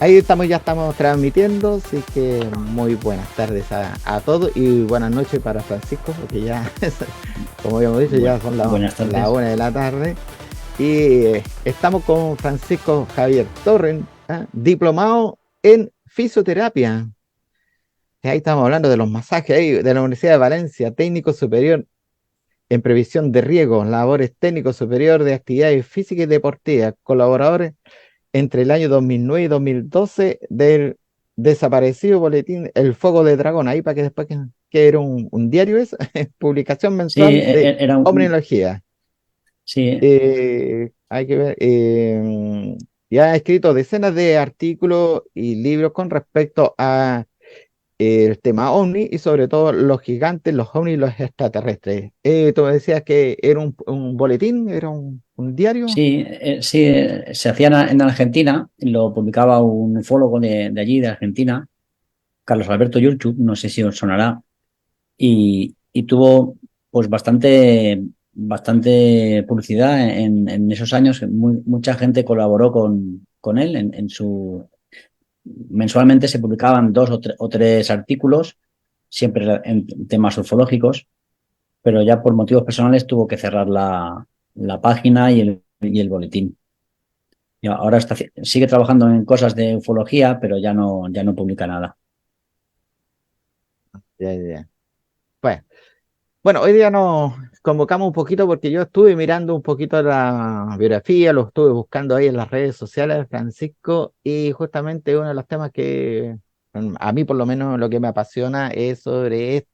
Ahí estamos, ya estamos transmitiendo, así que muy buenas tardes a todos y buenas noches para Francisco, porque ya, como habíamos dicho, ya son Buenas la tardes. 1 de la tarde. Y estamos con Francisco Javier Torren, ¿ah? Diplomado en fisioterapia. Ahí estamos hablando de los masajes ahí, de la Universidad de Valencia, técnico superior en previsión de riesgos, labores técnico superior de actividades físicas y deportivas, colaboradores entre el año 2009 y 2012 del desaparecido boletín El Fuego de Dragón, ahí para que después que era un diario eso, publicación Sí, mensual de era Omniología. sí, Hay que ver, y ha escrito decenas de artículos y libros con respecto a el tema ovni y sobre todo los gigantes, los ovnis y los extraterrestres. Tú me decías que era un boletín, era un diario. sí, se hacía en Argentina, lo publicaba un ufólogo de allí, de Argentina, Carlos Alberto Yurchu, no sé si os sonará, y tuvo pues bastante publicidad en esos años. Mucha gente colaboró con él en su... Mensualmente se publicaban dos o tres artículos, siempre en temas ufológicos, pero ya por motivos personales tuvo que cerrar la página y el boletín. Y ahora sigue trabajando en cosas de ufología, pero ya no publica nada. Ya, ya, ya. Bueno. Bueno, hoy día nos convocamos un poquito porque yo estuve mirando un poquito la biografía, lo estuve buscando ahí en las redes sociales de Francisco y justamente uno de los temas que a mí por lo menos lo que me apasiona es sobre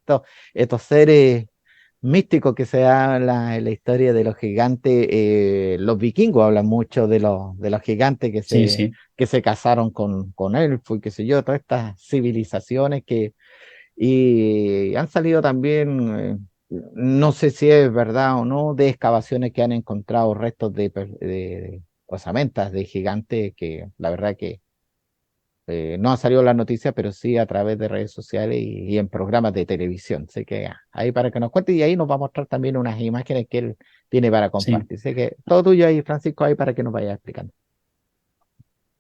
estos seres místicos que se habla en la historia de los gigantes. Los vikingos hablan mucho de los gigantes Sí, sí. que se casaron con elfos y qué sé yo, todas estas civilizaciones y han salido también, no sé si es verdad o no, de excavaciones que han encontrado restos de osamentas de gigantes que la verdad que no han salido en las noticias, pero sí a través de redes sociales y en programas de televisión. Así que ahí para que nos cuente y ahí nos va a mostrar también unas imágenes que él tiene para Sí, compartir. Así que todo tuyo ahí, Francisco, ahí para que nos vaya explicando.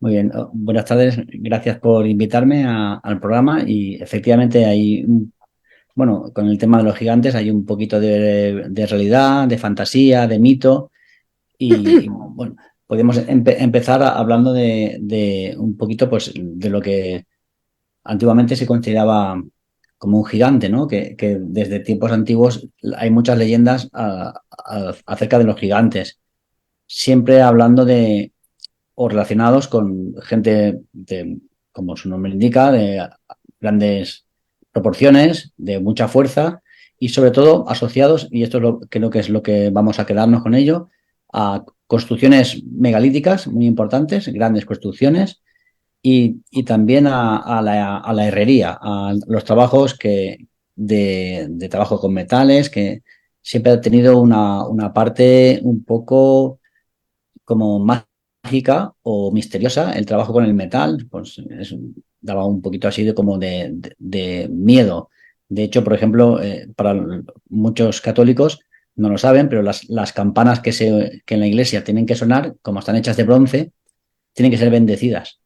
muy bien. Buenas tardes, gracias por invitarme al programa y efectivamente bueno, con el tema de los gigantes hay un poquito de realidad, de fantasía, de mito bueno, podemos empezar hablando de un poquito pues de lo que antiguamente se consideraba como un gigante, ¿no? Que desde tiempos antiguos hay muchas leyendas acerca de los gigantes, siempre hablando o relacionados con gente como su nombre indica, de grandes proporciones, de mucha fuerza y sobre todo asociados, y esto creo que es lo que vamos a quedarnos con ello, a construcciones megalíticas muy importantes, grandes construcciones y también a la herrería, a los trabajos de trabajo con metales, que siempre ha tenido una parte un poco como mágica o misteriosa. El trabajo con el metal, pues daba un poquito así de como de miedo. De hecho, por ejemplo, para muchos católicos no lo saben, pero las campanas que en la iglesia tienen que sonar, como están hechas de bronce, tienen que ser bendecidas.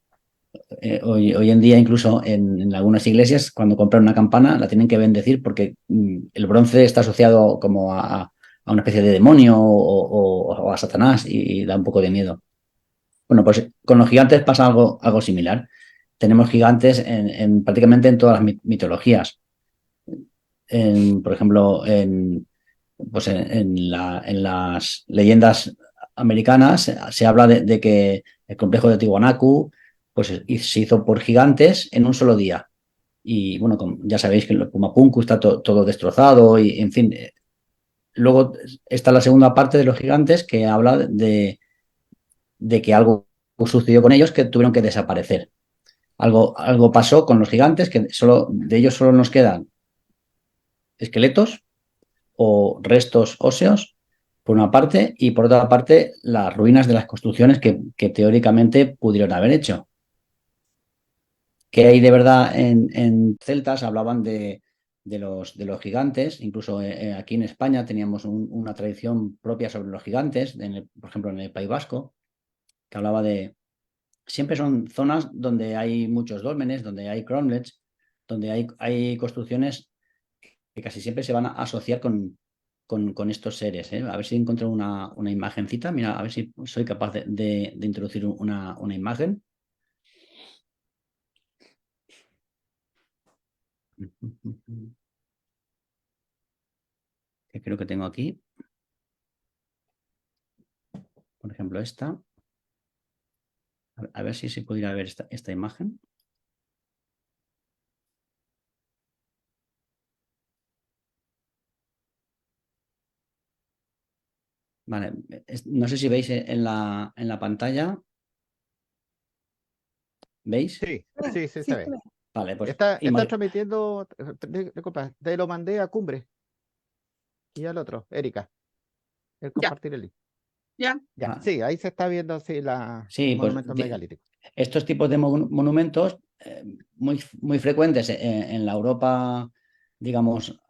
Hoy en día, incluso en algunas iglesias, cuando compran una campana, la tienen que bendecir porque el bronce está asociado como a una especie de demonio o a Satanás y da un poco de miedo. Bueno, pues con los gigantes pasa algo similar. Tenemos gigantes prácticamente en todas las mitologías. Por ejemplo, pues en las leyendas americanas se habla de que el complejo de Tiwanaku pues, se hizo por gigantes en un solo día. Y bueno, ya sabéis que el Pumapunku está todo destrozado y, en fin. Luego está la segunda parte de los gigantes que habla de que algo sucedió con ellos que tuvieron que desaparecer. Algo pasó con los gigantes que de ellos solo nos quedan esqueletos o restos óseos, por una parte, y por otra parte, las ruinas de las construcciones que teóricamente pudieron haber hecho. ¿Qué hay de verdad en celtas? Hablaban de los gigantes, incluso aquí en España teníamos una tradición propia sobre los gigantes, por ejemplo en el País Vasco, que hablaba siempre son zonas donde hay muchos dólmenes, donde hay cromlechs, donde hay construcciones que casi siempre se van a asociar con estos seres, ¿eh? A ver si encuentro una imagencita. Mira, a ver si soy capaz de introducir una imagen. Que creo que tengo aquí. Por ejemplo, esta. A ver si se pudiera ver esta imagen. Vale, no sé si veis en la pantalla. ¿Veis? Sí, sí, sí, se Sí, se ve. ve. Vale, pues Está transmitiendo, disculpa, te lo mandé a Cumbre y al otro, Erika, el Ya, compartir el link. ya. Ya, ah, sí, ahí se está viendo sí, el sí, pues monumento megalítico. estos tipos de monumentos muy frecuentes en la Europa, digamos,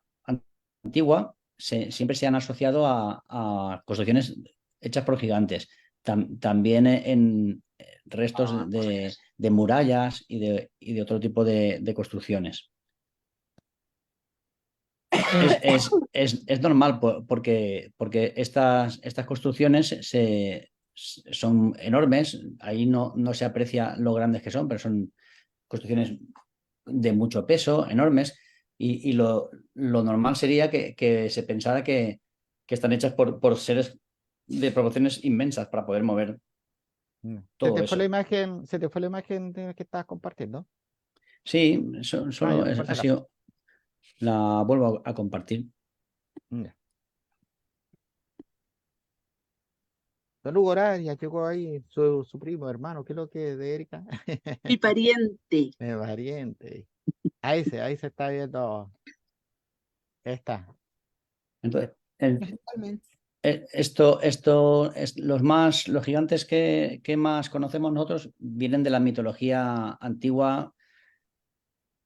antigua, siempre se han asociado a construcciones hechas por gigantes. También en restos de murallas y de otro tipo de construcciones. Es normal porque estas construcciones son enormes, ahí no se aprecia lo grandes que son, pero son construcciones de mucho peso, enormes, y lo normal sería que se pensara que están hechas por seres de proporciones inmensas para poder mover ¿Se todo te fue la eso. imagen, se te fue la imagen que estabas compartiendo? Sí, Ah, solo ya, por si ha acaso. sido, la vuelvo a compartir. Ya. Don Hugo Araya llegó ahí, su primo, hermano, ¿qué es lo que es de Erika? Mi pariente. Mi pariente. Ahí se está viendo esta. Entonces, Totalmente. los gigantes que más conocemos nosotros vienen de la mitología antigua,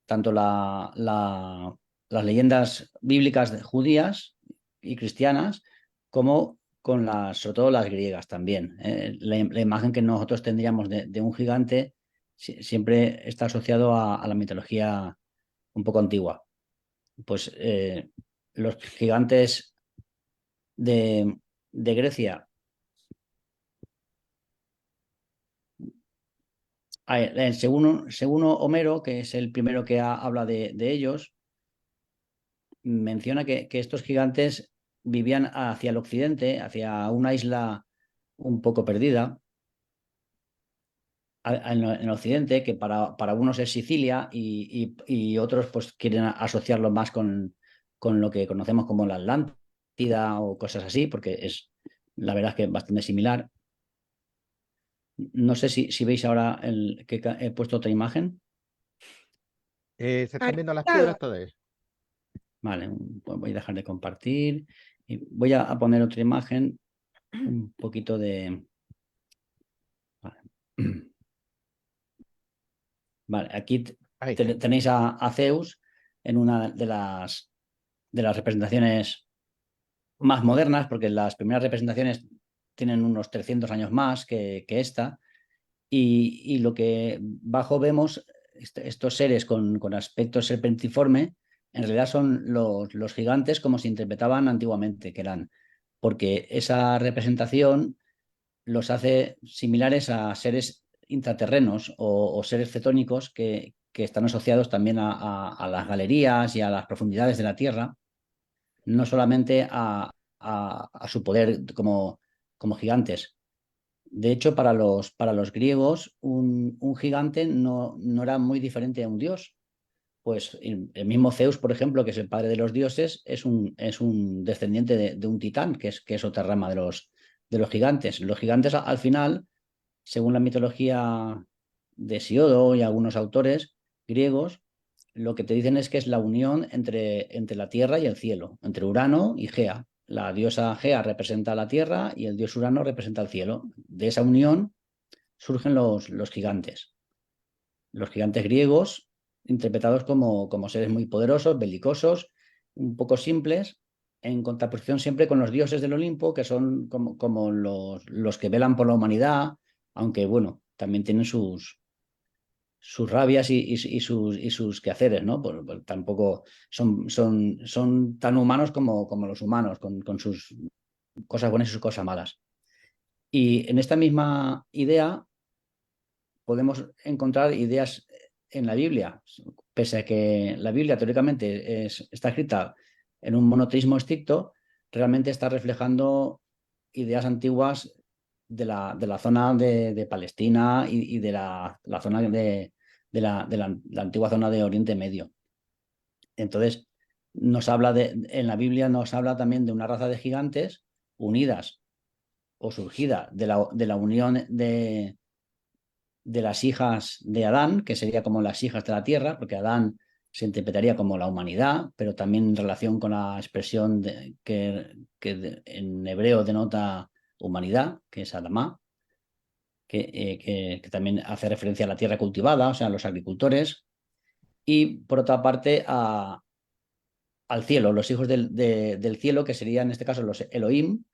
tanto las leyendas bíblicas judías y cristianas, como sobre todo las griegas también. La imagen que nosotros tendríamos de un gigante siempre está asociado a la mitología un poco antigua. Pues los gigantes de Grecia. Según Homero, que es el primero que habla de ellos, menciona que estos gigantes vivían hacia el occidente, hacia una isla un poco perdida, en occidente, que para unos es Sicilia y otros pues quieren asociarlo más con lo que conocemos como la Atlántida o cosas así, porque es la verdad es que es bastante similar. No sé si veis ahora que he puesto otra imagen. Se están viendo las Arcada. piedras todavía. Vale, pues voy a dejar de compartir y voy a poner otra imagen, un poquito de... Vale, vale, aquí Ahí está. tenéis a Zeus en una de las representaciones más modernas, porque las primeras representaciones tienen unos 300 años más que esta, y lo que bajo vemos, estos seres con aspecto serpentiforme, en realidad son los gigantes como se interpretaban antiguamente, que eran, porque esa representación los hace similares a seres intraterrenos o seres cetónicos que están asociados también a las galerías y a las profundidades de la Tierra, no solamente a su poder como gigantes. De hecho, para los griegos, un gigante no era muy diferente a un dios. Pues el mismo Zeus, por ejemplo, que es el padre de los dioses, es un descendiente de un titán, que es otra rama de los gigantes. Los gigantes, al final, según la mitología de Hesíodo y algunos autores griegos, lo que te dicen es que es la unión entre la tierra y el cielo, entre Urano y Gea. La diosa Gea representa la tierra y el dios Urano representa el cielo. De esa unión surgen los gigantes griegos, interpretados como seres muy poderosos, belicosos, un poco simples, en contraposición siempre con los dioses del Olimpo, que son como los que velan por la humanidad, aunque bueno, también tienen sus rabias y sus quehaceres, ¿no? Tampoco son tan humanos como los humanos, con sus cosas buenas y sus cosas malas. Y en esta misma idea podemos encontrar ideas en la Biblia, pese a que la Biblia teóricamente está escrita en un monoteísmo estricto, realmente está reflejando ideas antiguas de la zona de Palestina y de la zona de la antigua zona de Oriente Medio. Entonces, en la Biblia nos habla también de una raza de gigantes unidas o surgida de la unión de las hijas de Adán, que sería como las hijas de la tierra, porque Adán se interpretaría como la humanidad, pero también en relación con la expresión que en hebreo denota humanidad, que es Adamá, que también hace referencia a la tierra cultivada, o sea, a los agricultores, y por otra parte al cielo, los hijos del cielo, que serían en este caso los Elohim.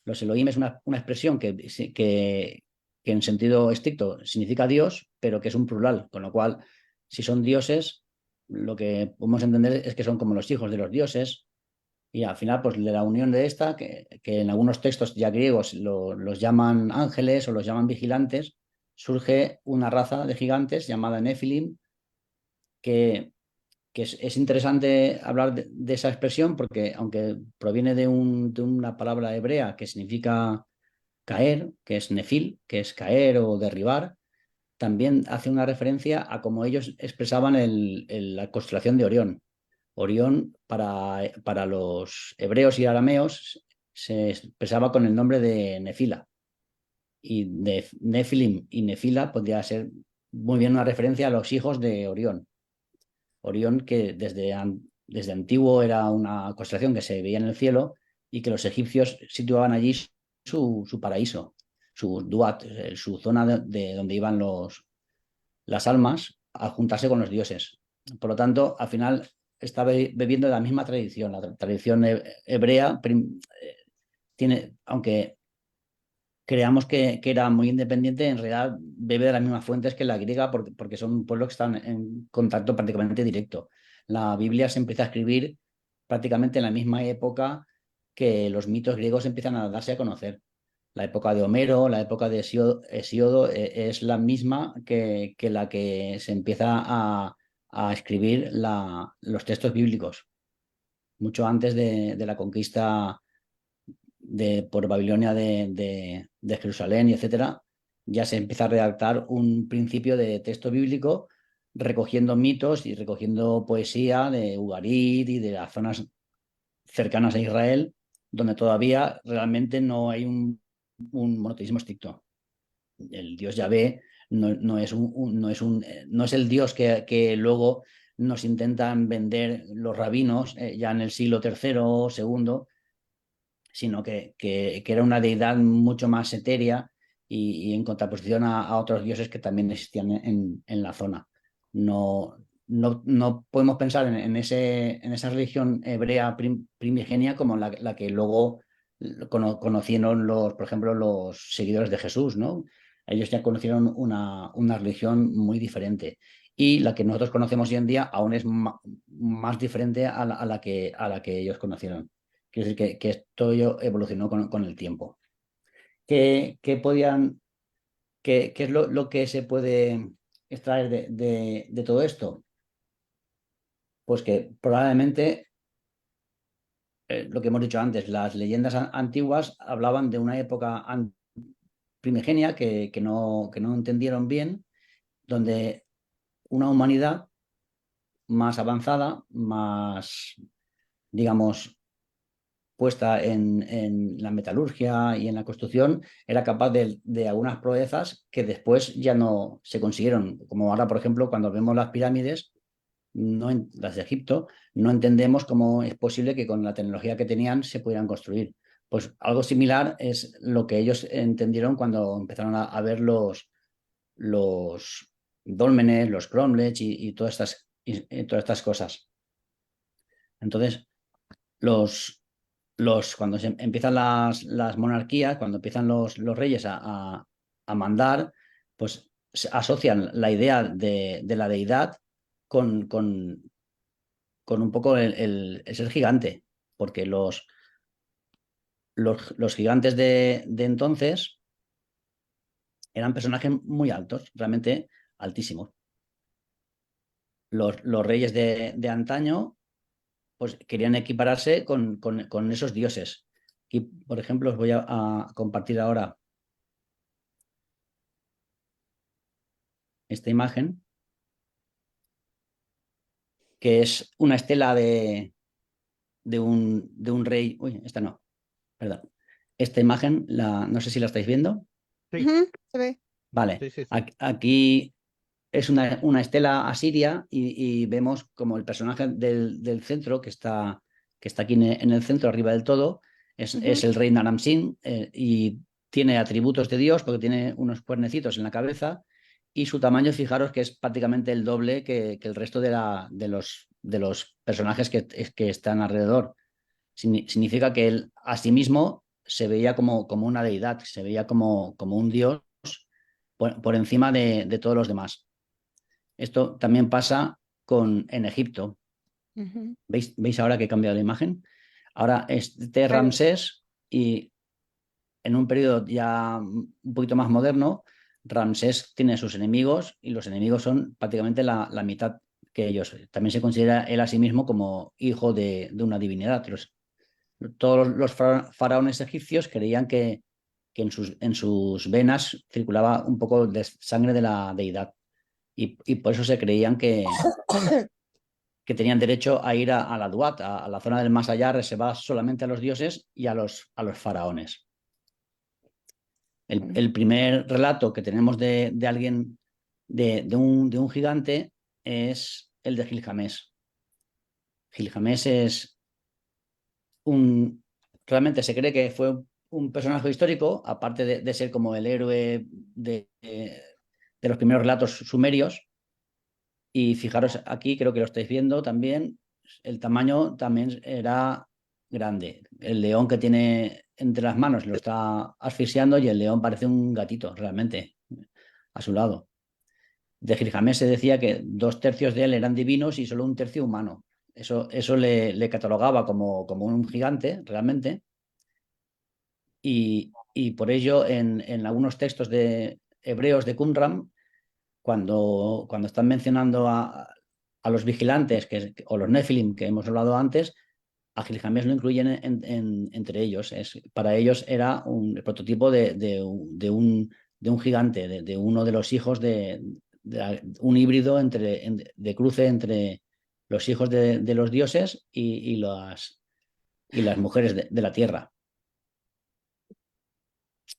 Los Elohim es una expresión que en sentido estricto significa Dios, pero que es un plural, con lo cual, si son dioses, lo que podemos entender es que son como los hijos de los dioses, y al final, pues de la unión de esta, que en algunos textos ya griegos los llaman ángeles o los llaman vigilantes, surge una raza de gigantes llamada Nephilim, que es interesante hablar de esa expresión porque aunque proviene de una palabra hebrea que significa caer, que es nefil, que es caer o derribar, también hace una referencia a cómo ellos expresaban la constelación de Orión. Orión para los hebreos y arameos se expresaba con el nombre de Nefila. Y de Nefilim y Nefila podría ser muy bien una referencia a los hijos de Orión. Orión, que desde antiguo era una constelación que se veía en el cielo y que los egipcios situaban allí su paraíso, su duat, su zona de donde iban las almas a juntarse con los dioses. Por lo tanto, al final está bebiendo de la misma tradición. La tradición hebrea aunque creamos que era muy independiente, en realidad bebe de las mismas fuentes que la griega porque son pueblos que están en contacto prácticamente directo. La Biblia se empieza a escribir prácticamente en la misma época que los mitos griegos empiezan a darse a conocer. La época de Homero, la época de Hesíodo, es la misma que la que se empieza a escribir los textos bíblicos, mucho antes de la conquista por Babilonia de Jerusalén y etcétera. Ya se empieza a redactar un principio de texto bíblico recogiendo mitos y recogiendo poesía de Ugarit y de las zonas cercanas a Israel, donde todavía realmente no hay un monoteísmo estricto. El Dios Yahvé no es el Dios que luego nos intentan vender los rabinos ya en el siglo tercero o segundo, sino que era una deidad mucho más etérea y en contraposición a otros dioses que también existían en la zona. No podemos pensar en esa religión hebrea primigenia como la que luego conocieron por ejemplo, los seguidores de Jesús, ¿no? Ellos ya conocieron una religión muy diferente. Y la que nosotros conocemos hoy en día aún es más diferente a la que ellos conocieron. Quiero decir que esto evolucionó con el tiempo. ¿Qué podían, qué es lo que se puede extraer de todo esto? Pues que probablemente, lo que hemos dicho antes, las leyendas antiguas hablaban de una época primigenia que no entendieron bien, donde una humanidad más avanzada, más, digamos, puesta en la metalurgia y en la construcción, era capaz de algunas proezas que después ya no se consiguieron. Como ahora, por ejemplo, cuando vemos las pirámides, las de Egipto, no entendemos cómo es posible que con la tecnología que tenían se pudieran construir. Pues algo similar es lo que ellos entendieron cuando empezaron a ver los dólmenes, los cromlechs y todas estas cosas. Entonces, cuando empiezan las monarquías, cuando empiezan los reyes a mandar, pues asocian la idea de la deidad con un poco el ser gigante, porque los gigantes de entonces eran personajes muy altos, realmente altísimos. Los reyes de antaño pues querían equipararse con esos dioses. Y, por ejemplo, os voy a compartir ahora esta imagen, que es una estela de un rey. Uy, esta no, perdón. Esta imagen, no sé si la estáis viendo. Sí, Se ve. Vale, sí, sí, sí. aquí es una estela asiria y vemos como el personaje del centro, que está aquí en el centro, arriba del todo, es el rey Naram-Sin, y tiene atributos de Dios porque tiene unos cuernecitos en la cabeza y su tamaño, fijaros que es prácticamente el doble que el resto de los personajes que están alrededor. Significa que él a sí mismo se veía como una deidad, se veía como un dios por encima de todos los demás. Esto también pasa en Egipto. Ujú. ¿Veis ahora que he cambiado de imagen? Ahora este Claro. Ramsés, y en un periodo ya un poquito más moderno, Ramsés tiene sus enemigos y los enemigos son prácticamente la mitad que ellos. También se considera él a sí mismo como hijo de una divinidad. Todos los faraones egipcios creían que en sus venas circulaba un poco de sangre de la deidad y por eso se creían que tenían derecho a ir a la Duat, a la zona del más allá, reservada solamente a los dioses y a los faraones. El primer relato que tenemos de alguien, de un gigante, es el de Gilgamesh. Gilgamesh un... Realmente se cree que fue un personaje histórico, aparte de ser como el héroe de los primeros relatos sumerios. Y fijaros aquí, creo que lo estáis viendo también, el tamaño también era grande. El león que tiene entre las manos lo está asfixiando y el león parece un gatito, realmente, a su lado. De Gilgamesh se decía que 2/3 de él eran divinos y solo 1/3 humano. Eso le catalogaba como un gigante, realmente. Y por ello, en algunos textos de hebreos de Qumran, cuando están mencionando a los vigilantes o los Nephilim que hemos hablado antes, a Gilgamesh lo incluyen entre ellos. Para ellos era el prototipo de un gigante, de uno de los hijos de un híbrido de cruce entre los hijos de los dioses y las mujeres de la tierra.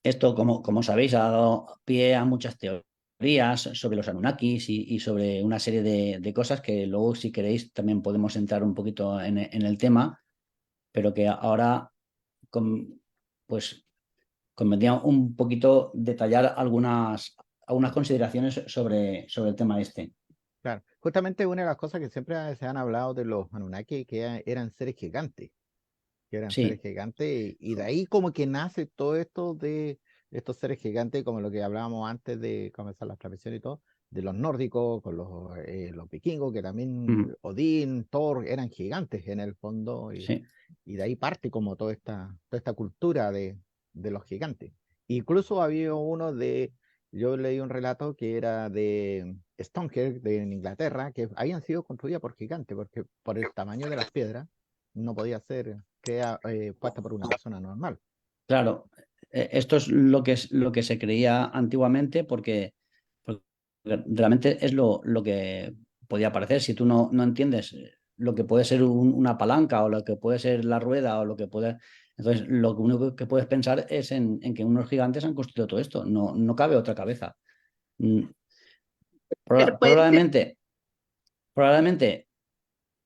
Esto, como sabéis, ha dado pie a muchas teorías sobre los Anunnakis y sobre una serie de cosas que luego, si queréis, también podemos entrar un poquito en el tema, pero que ahora pues convendría un poquito detallar algunas consideraciones sobre el tema este. Claro. Justamente una de las cosas que siempre se han hablado de los Anunnaki, que eran seres gigantes, que eran seres Sí, gigantes, y de ahí como que nace todo esto de estos seres gigantes, como lo que hablábamos antes de comenzar la transmisión y todo, de los nórdicos, con los vikingos, que también Odín, Thor, eran gigantes en el fondo, sí. y de ahí parte como toda esta cultura de los gigantes. Incluso había uno yo leí un relato que era de Stonehenge, en Inglaterra, que habían sido construidas por gigantes, porque por el tamaño de las piedras no podía ser puesta por una persona normal. Claro, esto es lo que se creía antiguamente porque realmente es lo que podía parecer. Si tú no entiendes lo que puede ser una palanca o lo que puede ser la rueda o lo que puede... Entonces, lo único que puedes pensar es en que unos gigantes han construido todo esto. No cabe otra cabeza. Mm, Pero puede ser, probablemente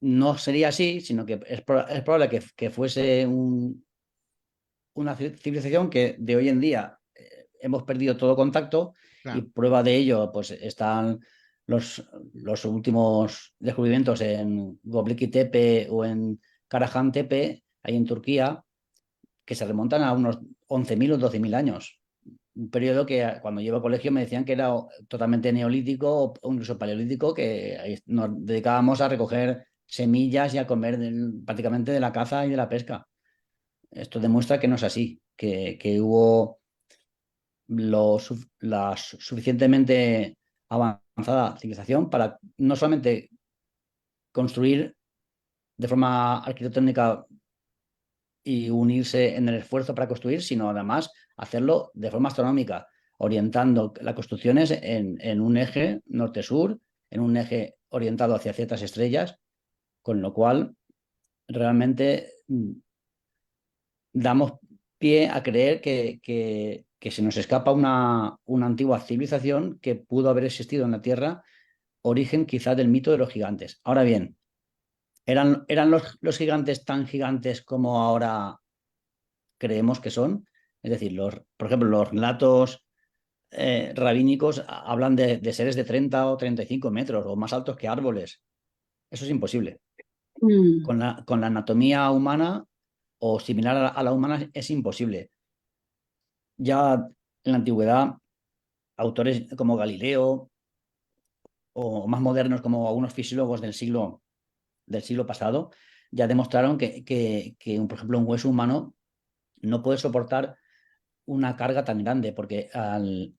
no sería así, sino que es probable que fuese una civilización que de hoy en día hemos perdido todo contacto y Claro. prueba de ello pues están los últimos descubrimientos en Göbekli Tepe o en Karahan Tepe, ahí en Turquía, que se remontan a unos 11.000 o 12.000 años. un periodo que cuando llevo al colegio me decían que era totalmente neolítico o incluso paleolítico, que ahí nos dedicábamos a recoger semillas y a comer prácticamente de la caza y de la pesca. Esto demuestra que no es así, que hubo la suficientemente avanzada civilización para no solamente construir de forma arquitectónica y unirse en el esfuerzo para construir, sino además hacerlo de forma astronómica, orientando las construcciones en un eje norte-sur, en un eje orientado hacia ciertas estrellas, con lo cual realmente damos pie a creer que se nos escapa una antigua civilización que pudo haber existido en la Tierra, origen quizás del mito de los gigantes. Ahora bien, ¿eran los gigantes tan gigantes como ahora creemos que son? Es decir, por ejemplo, los relatos rabínicos hablan de seres de 30 o 35 metros o más altos que árboles. Eso es imposible. Mm. Con la anatomía humana o similar a la humana es imposible. Ya en la antigüedad, autores como Galileo o más modernos como algunos fisiólogos del siglo pasado ya demostraron por ejemplo, un hueso humano no puede soportar una carga tan grande porque al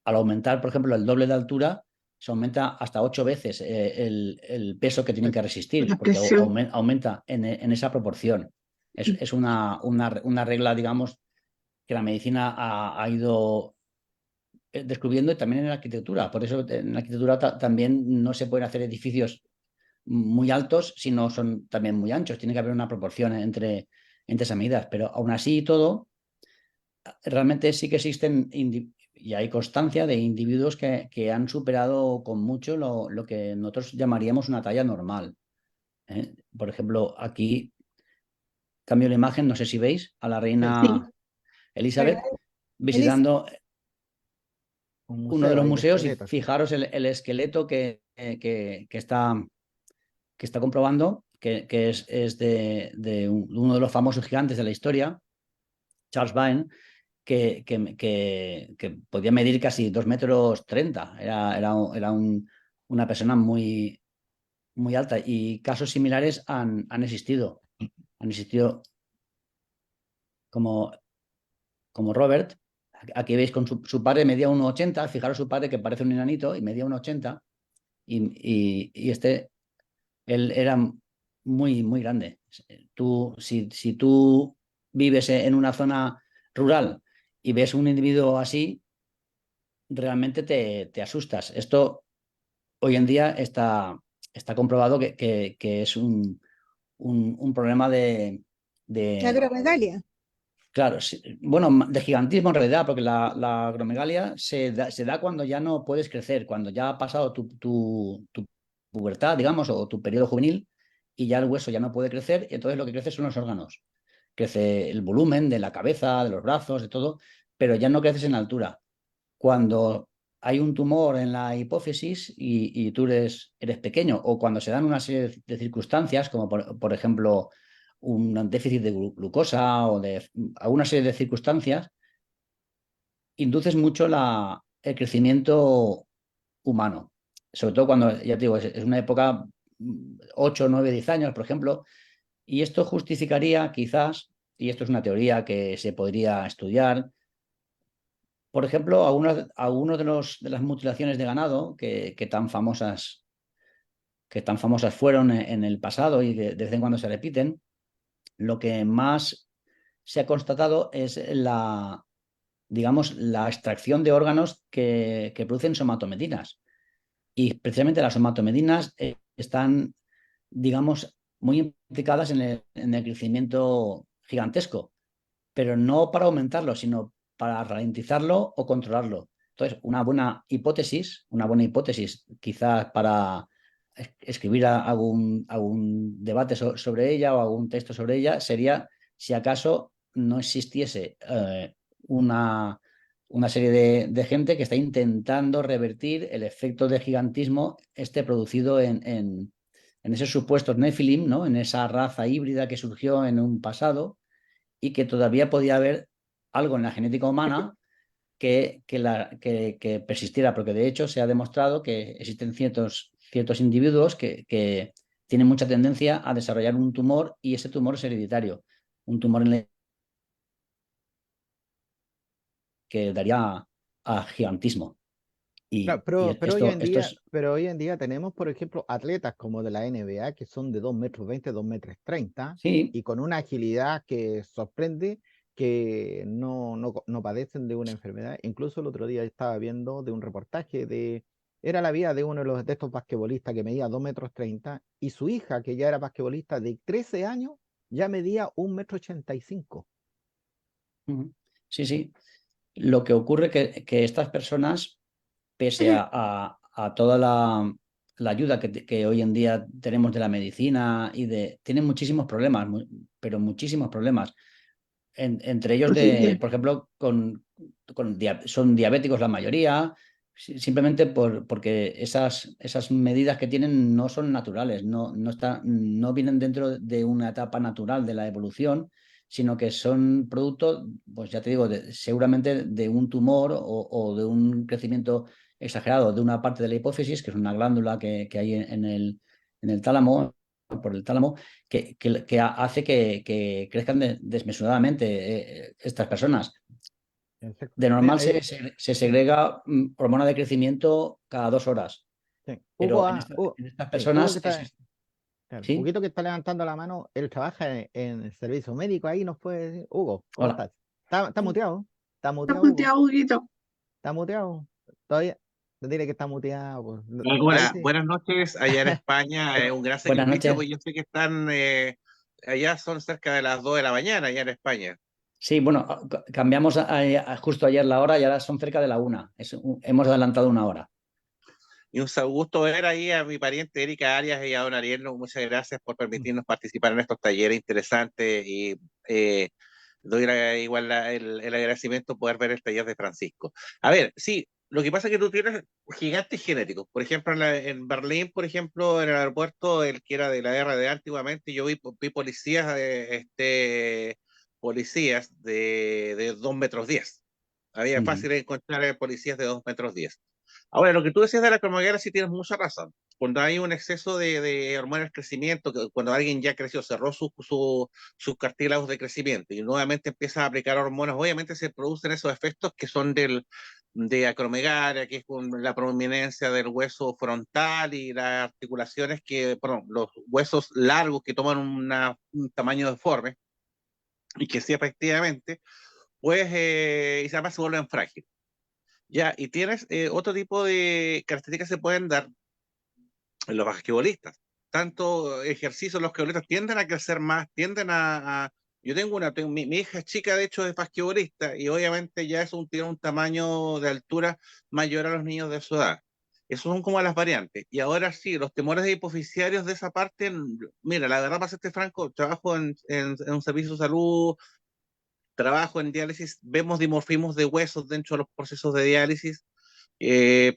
aumentar, por ejemplo, el doble de altura, se aumenta hasta 8 veces el peso que tienen que resistir, La porque presión. aumenta en esa proporción. Es una regla, digamos, que la medicina ha ido descubriendo y también en la arquitectura. Por eso en la arquitectura también no se pueden hacer edificios muy altos si no son también muy anchos. Tiene que haber una proporción entre esas medidas. Pero aún así y todo, realmente sí que existen y hay constancia de individuos que han superado con mucho lo que nosotros llamaríamos una talla normal. ¿Eh? Por ejemplo, aquí cambio la imagen, no sé si veis a la Sí. reina ¿Verdad? Elizabeth Elisa. visitando Un uno de museo los ahí de museos y esqueletos. fijaros el esqueleto que está comprobando, que es de uno de los famosos gigantes de la historia, Charles Bain, que podía medir casi 2,30 m. Una persona muy, muy alta y casos similares han existido. Han existido como, como Robert. Aquí veis con su padre medía 1,80 m. Fijaros su padre que parece un enanito y medía 1,80 m. Él era muy, muy grande. Si tú vives en una zona rural y ves un individuo así, realmente te asustas. Esto hoy en día está comprobado que es un problema La de, agromegalia. claro, bueno, de gigantismo en realidad, porque la agromegalia se da cuando ya no puedes crecer, cuando ya ha pasado tu pubertad, digamos, o tu periodo juvenil, y ya el hueso ya no puede crecer, y entonces lo que crece son los órganos. Crece el volumen de la cabeza, de los brazos, de todo, pero ya no creces en altura. Cuando hay un tumor en la hipófisis y tú eres pequeño, o cuando se dan una serie de circunstancias, como por ejemplo un déficit de glucosa o de alguna serie de circunstancias, induces mucho el crecimiento humano. Sobre todo cuando, ya te digo, es una época 8, 9, 10 años, por ejemplo, y esto justificaría quizás, y esto es una teoría que se podría estudiar, por ejemplo, algunos de las mutilaciones de ganado que tan famosas fueron en el pasado y que de vez en cuando se repiten, lo que más se ha constatado es digamos, la extracción de órganos que producen somatomedinas. Y precisamente las somatomedinas están, digamos, muy implicadas en el crecimiento gigantesco, pero no para aumentarlo, sino para ralentizarlo o controlarlo. Entonces, una buena hipótesis, quizás para escribir algún debate sobre ella o algún texto sobre ella, sería si acaso no existiese una serie de gente que está intentando revertir el efecto de gigantismo producido en esos supuestos Nephilim, ¿no? En esa raza híbrida que surgió en un pasado y que todavía podía haber algo en la genética humana que persistiera, porque de hecho se ha demostrado que existen ciertos individuos que tienen mucha tendencia a desarrollar un tumor y ese tumor es hereditario, un tumor que daría a gigantismo. Claro, Y esto es, pero hoy en día tenemos, por ejemplo, atletas como de la NBA que son de 2,20 m, 2,30 m, sí, y con una agilidad que sorprende, que no padecen de una enfermedad. Incluso el otro día estaba viendo de un reportaje era la vida de uno de estos basquetbolistas que medía 2,30 m, y su hija, que ya era basquetbolista de 13 años, ya medía 1,85 m. ujú, sí, sí. Lo que ocurre que estas personas, pese a toda la ayuda que hoy en día tenemos de la medicina tienen muchísimos problemas, pero muchísimos problemas. Entre ellos, por ejemplo, son diabéticos la mayoría, simplemente porque esas medidas que tienen no son naturales, no vienen dentro de una etapa natural de la evolución, sino que son producto, pues ya te digo, seguramente de un tumor o de un crecimiento exagerado de una parte de la hipófisis, que es una glándula que hay en el tálamo, por el tálamo, que hace que crezcan desmesuradamente estas personas. Exacto. De Mira, normal se sí, segrega hormona de crecimiento cada 2 horas, sí. pero en estas Sí, Hugo que personas está. Claro, ¿sí? Huguito que está levantando la mano, él trabaja en el servicio médico, ahí nos puede decir, Hugo, ¿cómo Hola. estás? Está muteado, está Está muteado, Hugo, puteado, Huguito. está muteado, todavía, dile que está muteado, pues. Ahí Hola, sí. buenas noches allá en España. Es un gran Buenas sacrificio, noches. pues yo sé que están allá son cerca de las 2 de la mañana allá en España. Sí, bueno, cambiamos justo ayer la hora y ahora son cerca de la 1. Hemos adelantado 1 hora. Y un gusto ver ahí a mi pariente Erika Arias y a don Ariel. Muchas gracias por permitirnos participar en estos talleres interesantes y doy igual el agradecimiento poder ver el taller de Francisco. A ver, sí, lo que pasa es que tú tienes gigantes genéticos. Por ejemplo, en Berlín, por ejemplo, en el aeropuerto, el que era de la RD antiguamente, yo vi policías, policías de 2,10 m. Había Ujú. fácil encontrar policías de 2,10 m. Ahora, lo que tú decías de la cromoguera sí tienes mucha razón. Cuando hay un exceso de hormonas de crecimiento, cuando alguien ya creció, cerró sus cartílagos de crecimiento y nuevamente empieza a aplicar hormonas, obviamente se producen esos efectos que son de acromegalia, que es con la prominencia del hueso frontal y las articulaciones perdón, los huesos largos que toman un tamaño deforme y que sí efectivamente, pues, y además se vuelven frágiles. Ya, y tienes otro tipo de características que se pueden dar en los basquetbolistas. Tanto ejercicio, los basquetbolistas tienden a crecer más, yo mi hija es chica, de hecho, es basquetbolista, y obviamente ya tiene un tamaño de altura mayor a los niños de su edad. Esos son como las variantes. Y ahora sí, los temores de hipofisiarios de esa parte, mira, la verdad, para serte franco, trabajo en un servicio de salud, trabajo en diálisis, vemos dimorfismos de huesos dentro de los procesos de diálisis,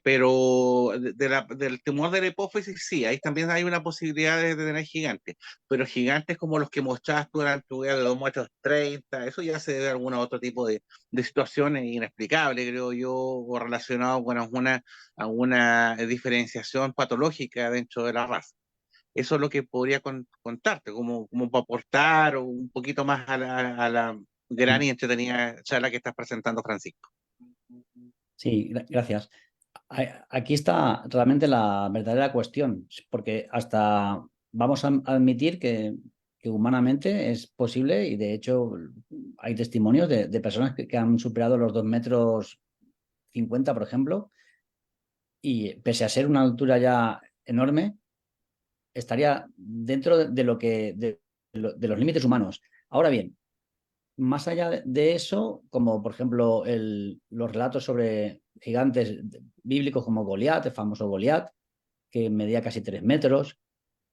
pero del tumor de la hipófisis, sí, ahí también hay una posibilidad de tener gigantes, pero gigantes como los que mostrabas tú en tu vida de 2,30 m, eso ya se debe a algún otro tipo de situaciones inexplicables, creo yo, o relacionado con alguna diferenciación patológica dentro de la raza. Eso es lo que podría contarte, como para aportar un poquito más a la gran y entretenida charla que estás presentando, Francisco. Sí, gracias. Aquí está realmente la verdadera cuestión, porque hasta vamos a admitir que humanamente es posible y de hecho hay testimonios de personas que han superado los 2,50 m, por ejemplo, y pese a ser una altura ya enorme, estaría dentro de lo de los límites humanos. Ahora bien, más allá de eso, como por ejemplo los relatos sobre gigantes bíblicos como Goliat, el famoso Goliat, que medía casi 3 metros,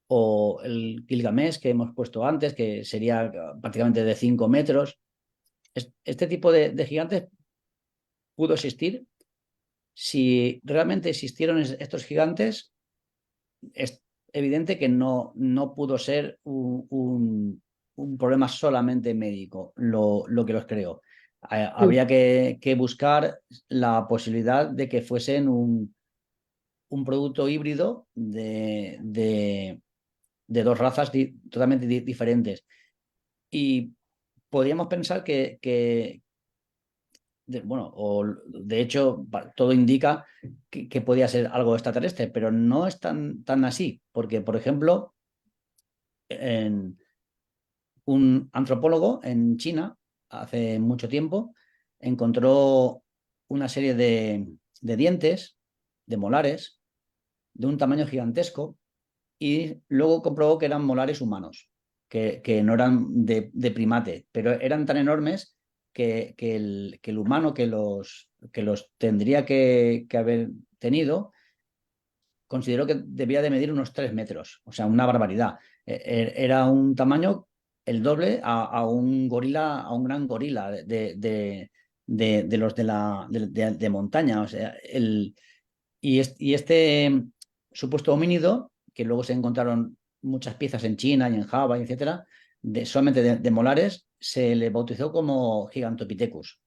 o el Gilgamesh que hemos puesto antes, que sería prácticamente de 5 metros. Este tipo de gigantes pudo existir. Si realmente existieron estos gigantes, es evidente que no pudo ser un problema solamente médico lo que los creó. Habría que buscar la posibilidad de que fuesen un producto híbrido de dos razas totalmente diferentes. Y podríamos pensar bueno, o de hecho, todo indica que podía ser algo extraterrestre, pero no es tan así, porque, por ejemplo, un antropólogo en China, hace mucho tiempo, encontró una serie de dientes, de molares, de un tamaño gigantesco, y luego comprobó que eran molares humanos, que no eran de primate, pero eran tan enormes que el humano que los tendría que haber tenido consideró que debía de medir unos 3 metros, o sea, una barbaridad. Era un tamaño el doble a un gorila, a un gran gorila de los de montaña. O sea, y este supuesto homínido, que luego se encontraron muchas piezas en China y en Java, etcétera, solamente de molares, se le bautizó como Gigantopithecus.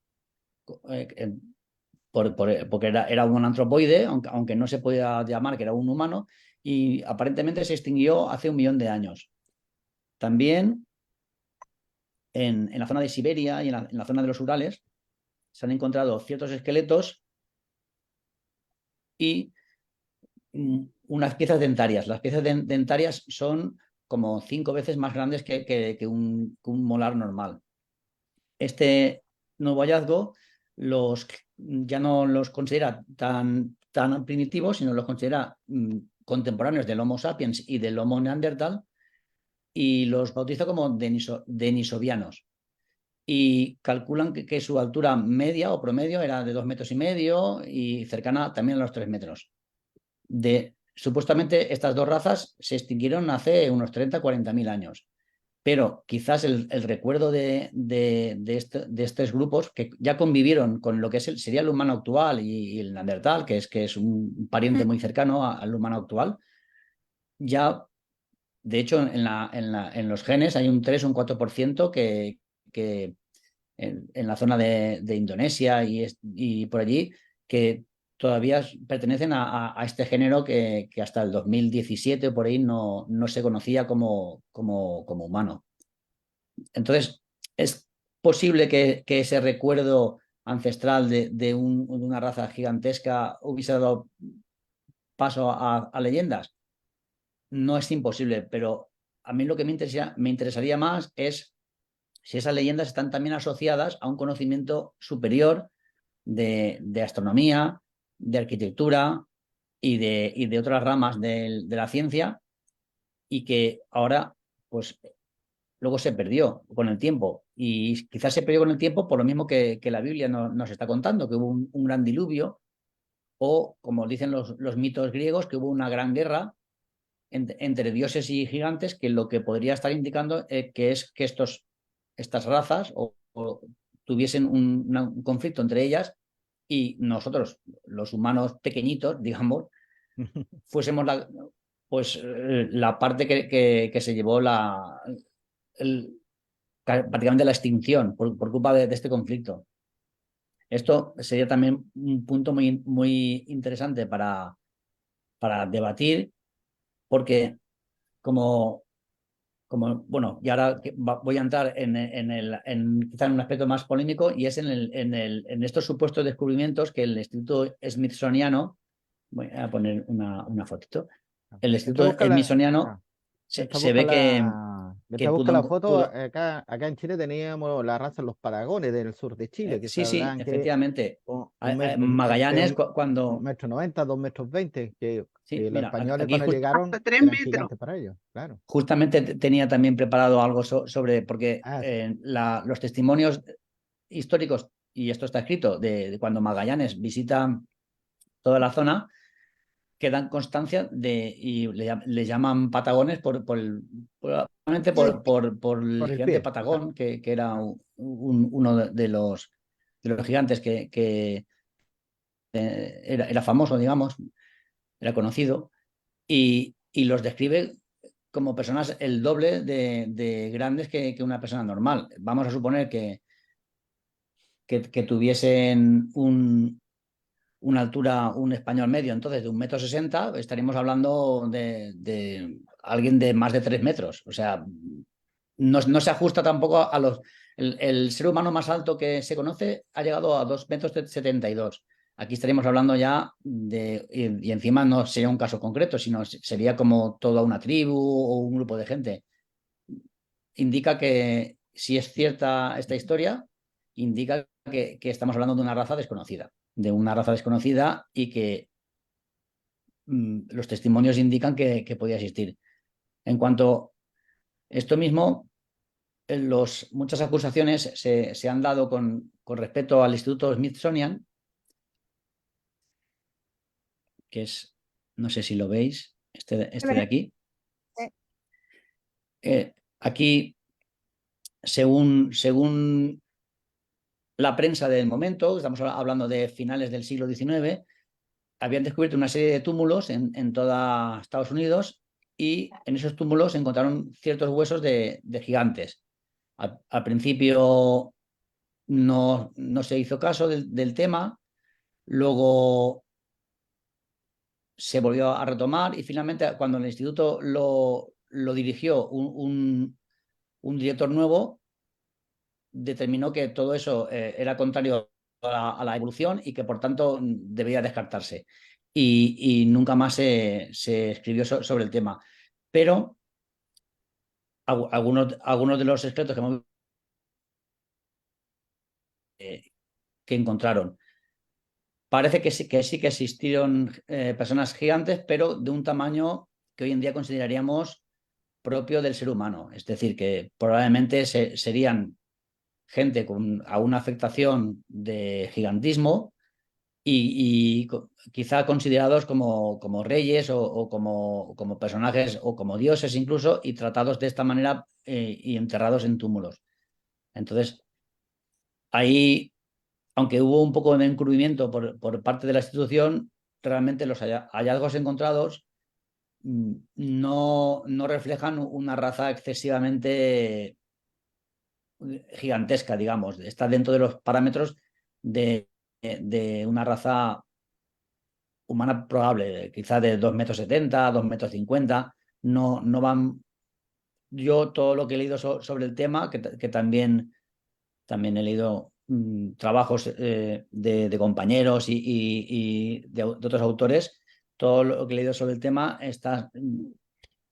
Porque era un antropoide, aunque no se podía llamar que era un humano, y aparentemente se extinguió hace 1 millón de años. También en la zona de Siberia y en la zona de los Urales se han encontrado ciertos esqueletos y unas piezas dentarias. Las piezas dentarias son como 5 veces más grandes que un molar normal. Este nuevo hallazgo ya no los considera tan primitivos, sino los considera contemporáneos del Homo sapiens y del Homo neandertal, y los bautiza como denisovianos. Y calculan que su altura media o promedio era de 2,5 metros y cercana también a los 3 metros. Supuestamente estas dos razas se extinguieron hace unos 30-40 mil años. Pero quizás el recuerdo de estos grupos que ya convivieron con lo que sería el humano actual y el neandertal, que es un pariente muy cercano al humano actual, ya, de hecho, en los genes hay un 3 o un 4% que en la zona de Indonesia y por allí, que todavía pertenecen a este género que hasta el 2017 o por ahí no se conocía como humano. Entonces, es posible que ese recuerdo ancestral de una raza gigantesca hubiese dado paso a leyendas. No es imposible, pero a mí lo que me interesaría más es si esas leyendas están también asociadas a un conocimiento superior de astronomía, de arquitectura y de otras ramas de la ciencia, y que ahora, pues, luego se perdió con el tiempo. Y quizás se perdió con el tiempo por lo mismo que la Biblia nos está contando, que hubo un gran diluvio, o, como dicen los mitos griegos, que hubo una gran guerra entre dioses y gigantes, que lo que podría estar indicando que es que estas razas o tuviesen un conflicto entre ellas, y nosotros, los humanos pequeñitos, digamos, fuésemos la parte que se llevó prácticamente la extinción por culpa de este conflicto. Esto sería también un punto muy, muy interesante para debatir, porque bueno, y ahora voy a entrar quizá en un aspecto más polémico, y es en estos supuestos descubrimientos que el Instituto Smithsoniano, voy a poner una fotito, el Instituto Smithsoniano se ve que Mientras busca la foto, pudo. acá en Chile teníamos la raza de los Patagones del sur de Chile, que se Sí, hablaban que efectivamente. entre Magallanes, un cuando. 1,90 m, 2,20 m, Sí, que los mira, españoles aquí cuando llegaron hasta 3 eran metros. gigantes para ellos, claro. justamente tenía también preparado algo sobre, porque Sí. los testimonios históricos, y esto está escrito, de cuando Magallanes visita toda la zona, que dan constancia y le llaman patagones probablemente por el El gigante pie. Patagón, que era uno de los gigantes que era famoso, digamos, era conocido, y los describe como personas el doble de grandes que una persona normal. Vamos a suponer que que tuviesen una altura, un español medio, entonces de 1,60 m, estaríamos hablando de alguien de más de 3 metros. O sea, no se ajusta tampoco a los... El ser humano más alto que se conoce ha llegado a 2,72 m. Aquí estaríamos hablando ya de... Y encima no sería un caso concreto, sino sería como toda una tribu o un grupo de gente. Indica que, si es cierta esta historia, indica que estamos hablando de una raza desconocida. De una raza desconocida y que los testimonios indican que podía existir. En cuanto a esto mismo, muchas acusaciones se han dado con respecto al Instituto Smithsonian, que es, no sé si lo veis, este de aquí. Aquí, según la prensa del momento, estamos hablando de finales del siglo XIX, habían descubierto una serie de túmulos en toda Estados Unidos, y en esos túmulos encontraron ciertos huesos de gigantes. Al principio no se hizo caso del tema, luego se volvió a retomar y finalmente, cuando el instituto lo dirigió un director nuevo, determinó que todo eso era contrario a la evolución y que por tanto debía descartarse. Y nunca más se escribió sobre el tema. Pero algunos de los expertos que encontraron, parece que sí que existieron personas gigantes, pero de un tamaño que hoy en día consideraríamos propio del ser humano. Es decir, que probablemente serían gente con alguna afectación de gigantismo y quizá considerados como reyes o como personajes o como dioses incluso, y tratados de esta manera y enterrados en túmulos. Entonces, ahí, aunque hubo un poco de encubrimiento por parte de la institución, realmente los hallazgos encontrados no reflejan una raza excesivamente gigantesca, digamos. Está dentro de los parámetros de una raza humana probable, quizá de 2,70 m, 2,50 m. No van. Yo todo lo que he leído sobre el tema, que también he leído trabajos de compañeros y de otros autores, todo lo que he leído sobre el tema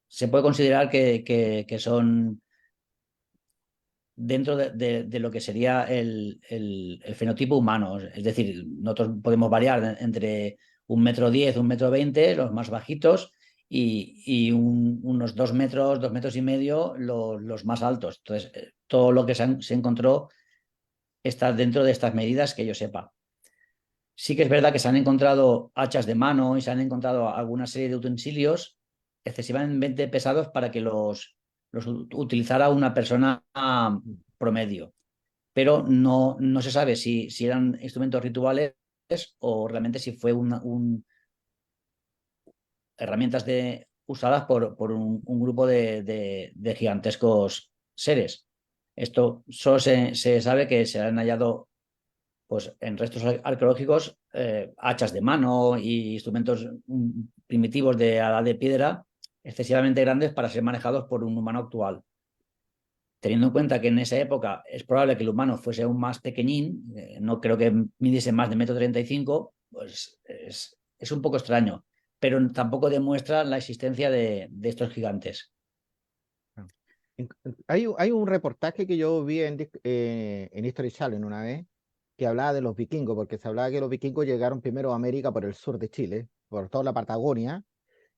se puede considerar que son dentro de lo que sería el fenotipo humano. Es decir, nosotros podemos variar entre 1,10 m, 1,20 m, los más bajitos, y unos 2 metros, 2,5 m los más altos. Entonces, todo lo que se encontró está dentro de estas medidas que yo sepa. Sí que es verdad que se han encontrado hachas de mano y se han encontrado alguna serie de utensilios excesivamente pesados para que los utilizara una persona promedio, pero no se sabe si eran instrumentos rituales o realmente si fue herramientas usadas por un grupo de gigantescos seres. Esto solo se sabe que se han hallado, pues, en restos arqueológicos, hachas de mano y instrumentos primitivos de edad de piedra excesivamente grandes para ser manejados por un humano actual. Teniendo en cuenta que en esa época es probable que el humano fuese aún más pequeñín, no creo que midiese más de 1,35 m, pues es un poco extraño, pero tampoco demuestra la existencia de estos gigantes. Hay un reportaje que yo vi en History Channel una vez, que hablaba de los vikingos, porque se hablaba que los vikingos llegaron primero a América por el sur de Chile, por toda la Patagonia,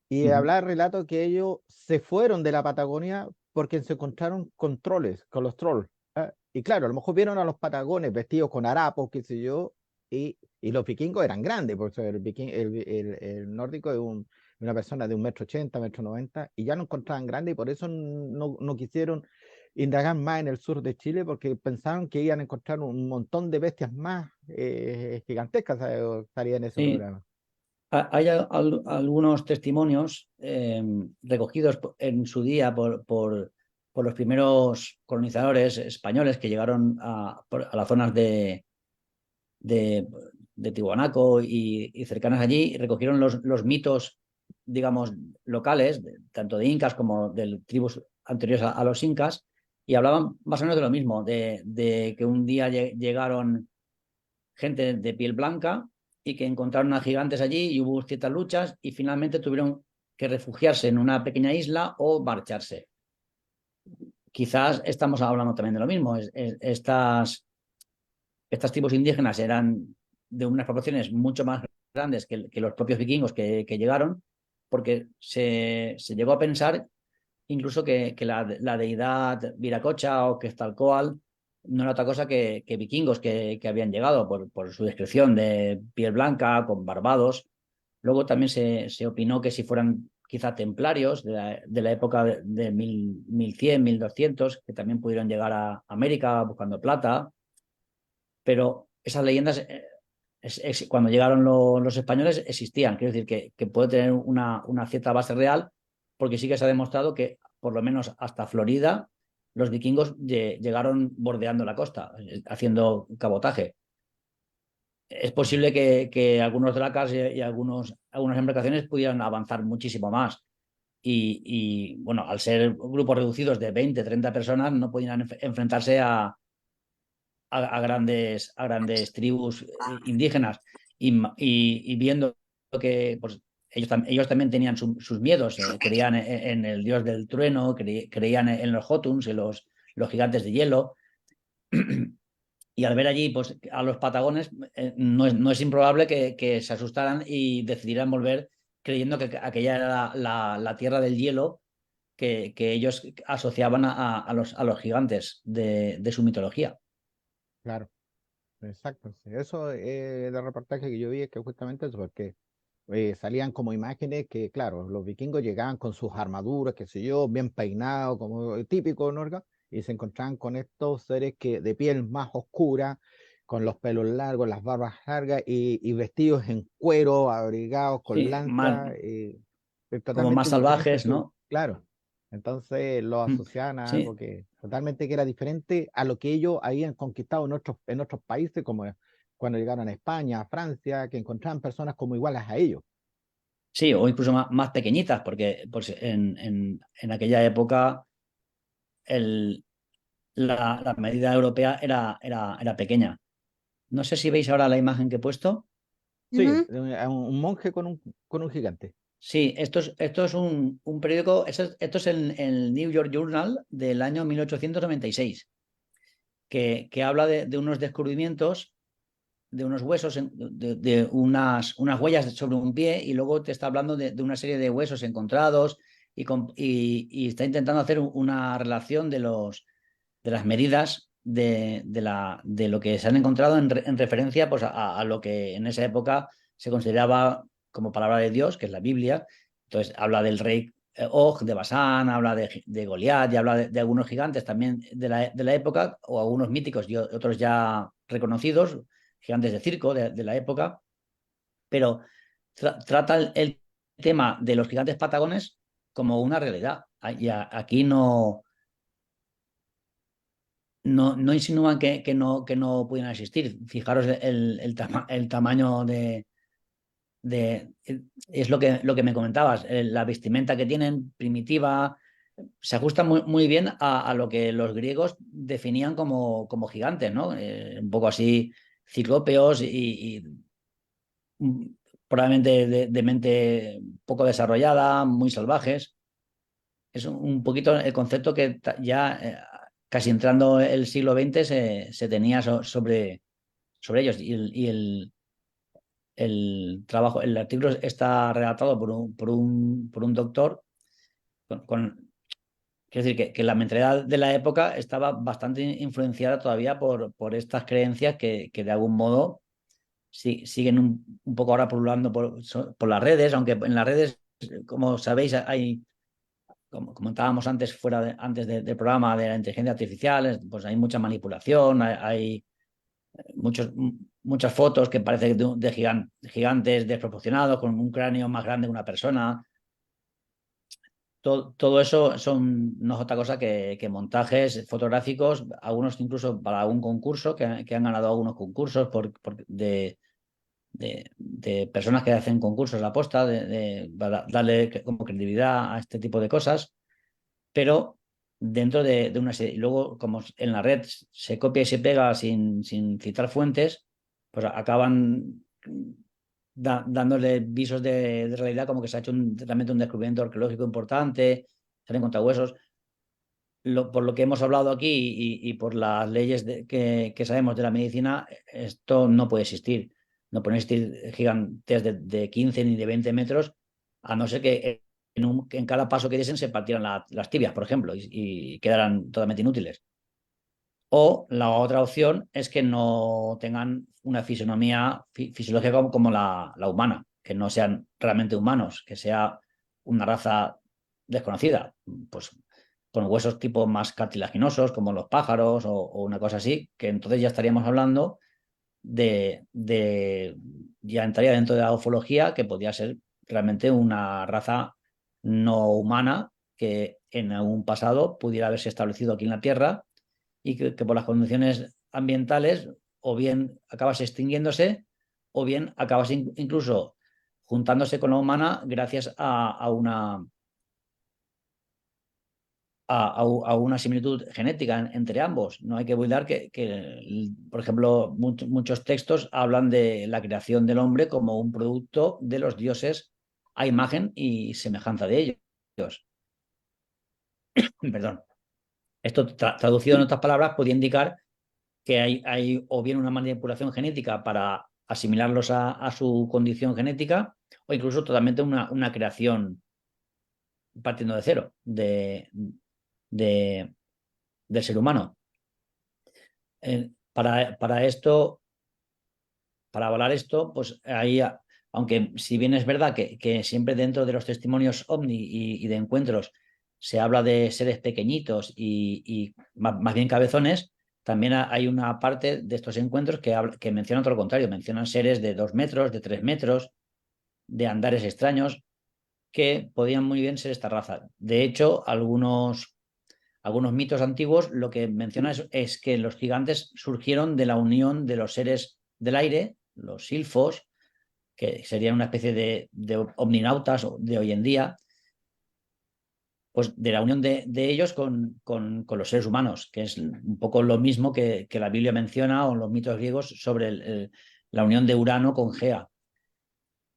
y hablaba el relato que ellos se fueron de la Patagonia porque se encontraron con troles, con los trolls. Y claro, a lo mejor vieron a los patagones vestidos con harapos, qué sé yo, y los vikingos eran grandes, porque el nórdico es una persona de 1,80 m, 1,90 m, y ya lo encontraban grande, y por eso no quisieron indagar más en el sur de Chile, porque pensaban que iban a encontrar un montón de bestias más gigantescas, estarían en ese Sí. programa. Hay algunos testimonios recogidos en su día por los primeros colonizadores españoles que llegaron a las zonas de de, de Tiwanaku y cercanas allí, y recogieron los mitos, digamos, locales, tanto de incas como de tribus anteriores a los incas, y hablaban más o menos de lo mismo, de que un día llegaron gente de piel blanca y que encontraron a gigantes allí y hubo ciertas luchas y finalmente tuvieron que refugiarse en una pequeña isla o marcharse. Quizás estamos hablando también de lo mismo. Estas tribus indígenas eran de unas proporciones mucho más grandes que los propios vikingos que llegaron, porque se llegó a pensar incluso que la deidad Viracocha o Quetzalcóatl no era otra cosa que vikingos que habían llegado por su descripción de piel blanca, con barbados. Luego también se opinó que si fueran quizá templarios de la época de 1100, 1200, que también pudieron llegar a América buscando plata, pero esas leyendas, cuando llegaron los españoles, existían. Quiero decir que puede tener una cierta base real, porque sí que se ha demostrado que, por lo menos hasta Florida, los vikingos llegaron bordeando la costa, haciendo cabotaje. Es posible que algunos dracas y algunas embarcaciones pudieran avanzar muchísimo más. Bueno, al ser grupos reducidos de 20, 30 personas, no podían enfrentarse a grandes tribus indígenas y viendo que pues, ellos también tenían sus miedos, creían en el dios del trueno, creían en los Jotuns, en los gigantes de hielo. Y al ver allí pues, a los patagones, no es improbable que se asustaran y decidieran volver creyendo que aquella era la tierra del hielo que ellos asociaban a los gigantes de su mitología. Claro, exacto. Sí. Eso del reportaje que yo vi es que justamente eso, porque salían como imágenes que, claro, los vikingos llegaban con sus armaduras, qué sé yo, bien peinados, como típico norga, y se encontraban con estos seres que de piel más oscura, con los pelos largos, las barbas largas y vestidos en cuero, abrigados con Sí, lanza, como más totalmente diferente a salvajes, su, ¿no? claro. Entonces lo asociaban a algo Sí, que totalmente que era diferente a lo que ellos habían conquistado en otros países, como cuando llegaron a España, a Francia, que encontraban personas como iguales a ellos. sí, o incluso más pequeñitas, porque pues, en aquella época la medida europea era pequeña. No sé si veis ahora la imagen que he puesto. Sí, Ujú. a un monje con un gigante. Sí, esto es un periódico, esto es el New York Journal del año 1896, que habla de unos descubrimientos de unos huesos, de unas huellas sobre un pie, y luego te está hablando de una serie de huesos encontrados y está intentando hacer una relación de las medidas de lo que se han encontrado en referencia pues, a lo que en esa época se consideraba como palabra de Dios, que es la Biblia. Entonces habla del rey Og de Basán, habla de Goliat y habla de algunos gigantes también de la época, o algunos míticos y otros ya reconocidos, gigantes de circo de la época, pero trata el tema de los gigantes patagones como una realidad. Y aquí no insinúan que no pudieran existir. Fijaros el tamaño es lo que me comentabas, la vestimenta que tienen, primitiva, se ajusta muy bien a lo que los griegos definían como gigantes, ¿no? Un poco así, ciclópeos y probablemente de mente poco desarrollada, muy salvajes. Es un poquito el concepto que ya casi entrando el siglo XX se tenía sobre ellos. El trabajo, el artículo está redactado por un doctor quiero decir que la mentalidad de la época estaba bastante influenciada todavía por estas creencias que de algún modo siguen un poco ahora pululando por las redes, aunque en las redes, como sabéis, como comentábamos antes, antes del programa de la inteligencia artificial, pues hay mucha manipulación, hay muchos, muchas fotos que parecen de gigantes desproporcionados, con un cráneo más grande que una persona. todo eso no es otra cosa que montajes fotográficos, algunos incluso para algún concurso, que han ganado algunos concursos de personas que hacen concursos de aposta, para darle como credibilidad a este tipo de cosas, pero dentro de una serie. Y luego, como en la red se copia y se pega sin citar fuentes, pues acaban dándole visos de realidad, como que se ha hecho realmente un descubrimiento arqueológico importante, se han encontrado huesos. Por lo que hemos hablado aquí y por las leyes que sabemos de la medicina, esto no puede existir. No pueden existir gigantes de 15 ni de 20 metros, a no ser que en cada paso que diesen se partieran las tibias, por ejemplo, y quedaran totalmente inútiles. O la otra opción es que no tengan una fisonomía fisiológica como la humana, que no sean realmente humanos, que sea una raza desconocida, pues con huesos tipo más cartilaginosos, como los pájaros o una cosa así, que entonces ya estaríamos hablando ya entraría dentro de la ufología, que podría ser realmente una raza no humana que en algún pasado pudiera haberse establecido aquí en la Tierra y que por las condiciones ambientales o bien acabas extinguiéndose o bien acabas incluso juntándose con la humana gracias a una similitud genética entre ambos. No hay que olvidar por ejemplo, muchos textos hablan de la creación del hombre como un producto de los dioses a imagen y semejanza de ellos. Perdón. Esto traducido en otras palabras podría indicar que hay o bien una manipulación genética para asimilarlos a su condición genética o incluso totalmente una creación partiendo de cero del ser humano. Para esto, para avalar esto, pues ahí, aunque si bien es verdad que siempre dentro de los testimonios ovni y de encuentros se habla de seres pequeñitos y más bien cabezones, también hay una parte de estos encuentros que menciona todo lo contrario, mencionan seres de 2 metros, de 3 metros, de andares extraños, que podían muy bien ser esta raza. De hecho, algunos mitos antiguos lo que mencionan es que los gigantes surgieron de la unión de los seres del aire, los silfos, que serían una especie de omninautas de hoy en día, pues de la unión de ellos con los seres humanos, que es un poco lo mismo que la Biblia menciona o los mitos griegos sobre la unión de Urano con Gea.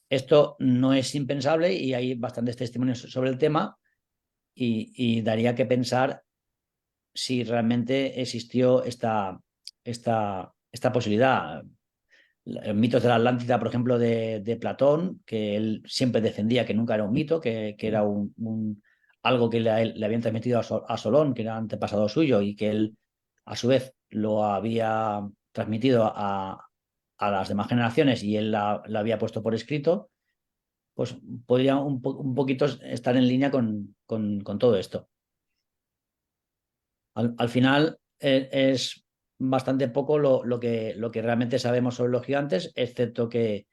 Esto no es impensable y hay bastantes testimonios sobre el tema y daría que pensar si realmente existió esta posibilidad. Los mitos de la Atlántida, por ejemplo, de Platón, que él siempre defendía que nunca era un mito, que era algo que le habían transmitido a Solón, que era antepasado suyo, y que él, a su vez, lo había transmitido a las demás generaciones y él la había puesto por escrito, pues podría un poquito estar en línea con todo esto. Al final es bastante poco lo que realmente sabemos sobre los gigantes, excepto que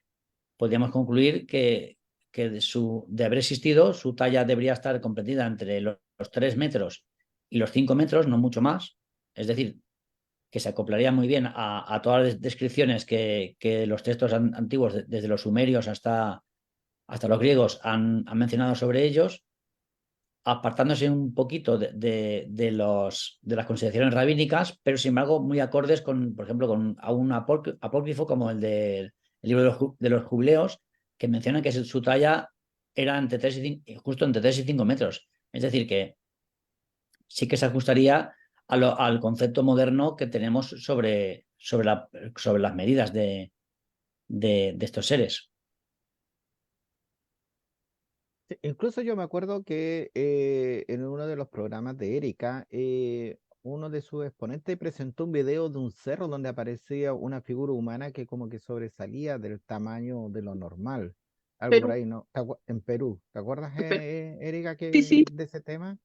podríamos concluir que de haber existido, su talla debería estar comprendida entre los 3 metros y los 5 metros, no mucho más. Es decir, que se acoplaría muy bien a todas las descripciones que los textos antiguos, desde los sumerios hasta los griegos, han mencionado sobre ellos, apartándose un poquito de las consideraciones rabínicas, pero sin embargo muy acordes por ejemplo, con un apócrifo como el del libro de los Jubileos, que menciona que su talla era justo entre 3 y 5 metros. Es decir, que sí que se ajustaría al concepto moderno que tenemos sobre las medidas de estos seres. Incluso yo me acuerdo que en uno de los programas de Erika, uno de sus exponentes presentó un video de un cerro donde aparecía una figura humana que como que sobresalía del tamaño de lo normal. Algo por Perú, ahí, ¿no? En Perú. ¿Te acuerdas, Erika, sí, sí, de ese tema?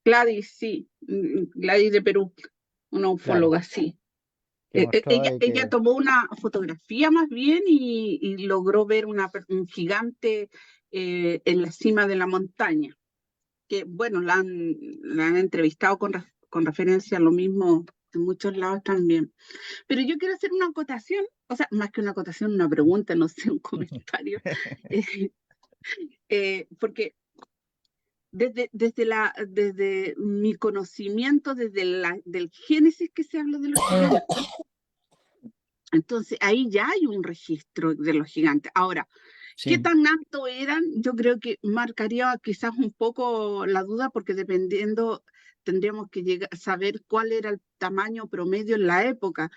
Gladys, sí, Gladys de Perú, una Claro, ufóloga, sí. que mostró de Ella que, tomó una fotografía más bien y logró ver un gigante en la cima de la montaña, que, bueno, la han entrevistado con referencia a lo mismo en muchos lados también. Pero yo quiero hacer una acotación, o sea, más que una acotación, una pregunta, no sé, un comentario, porque desde mi conocimiento, del Génesis que se habla de los gigantes, entonces ahí ya hay un registro de los gigantes. Ahora, ¿qué Sí. tan alto eran? Yo creo que marcaría quizás un poco la duda, porque dependiendo, tendríamos que saber cuál era el tamaño promedio en la época.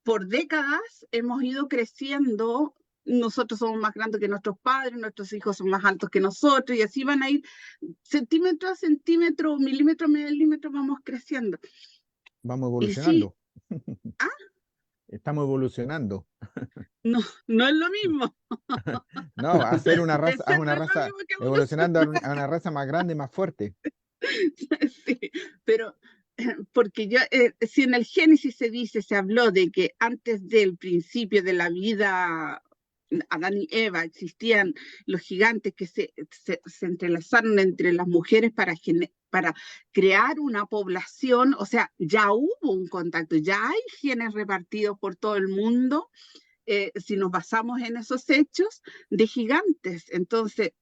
Por décadas hemos ido creciendo, nosotros somos más grandes que nuestros padres, nuestros hijos son más altos que nosotros, y así van a ir centímetro a centímetro, milímetro a milímetro, vamos creciendo. Vamos Y sí, evolucionando. Estamos evolucionando. no, no es lo mismo. No, a ser una raza, a Crecer no una es lo raza, mismo que evolucionar. evolucionando a una raza más grande, más fuerte. Sí, pero porque si en el Génesis se habló de que antes del principio de la vida, Adán y Eva, existían los gigantes que se entrelazaron entre las mujeres para crear una población, o sea, ya hubo un contacto, ya hay genes repartidos por todo el mundo, si nos basamos en esos hechos de gigantes. Entonces,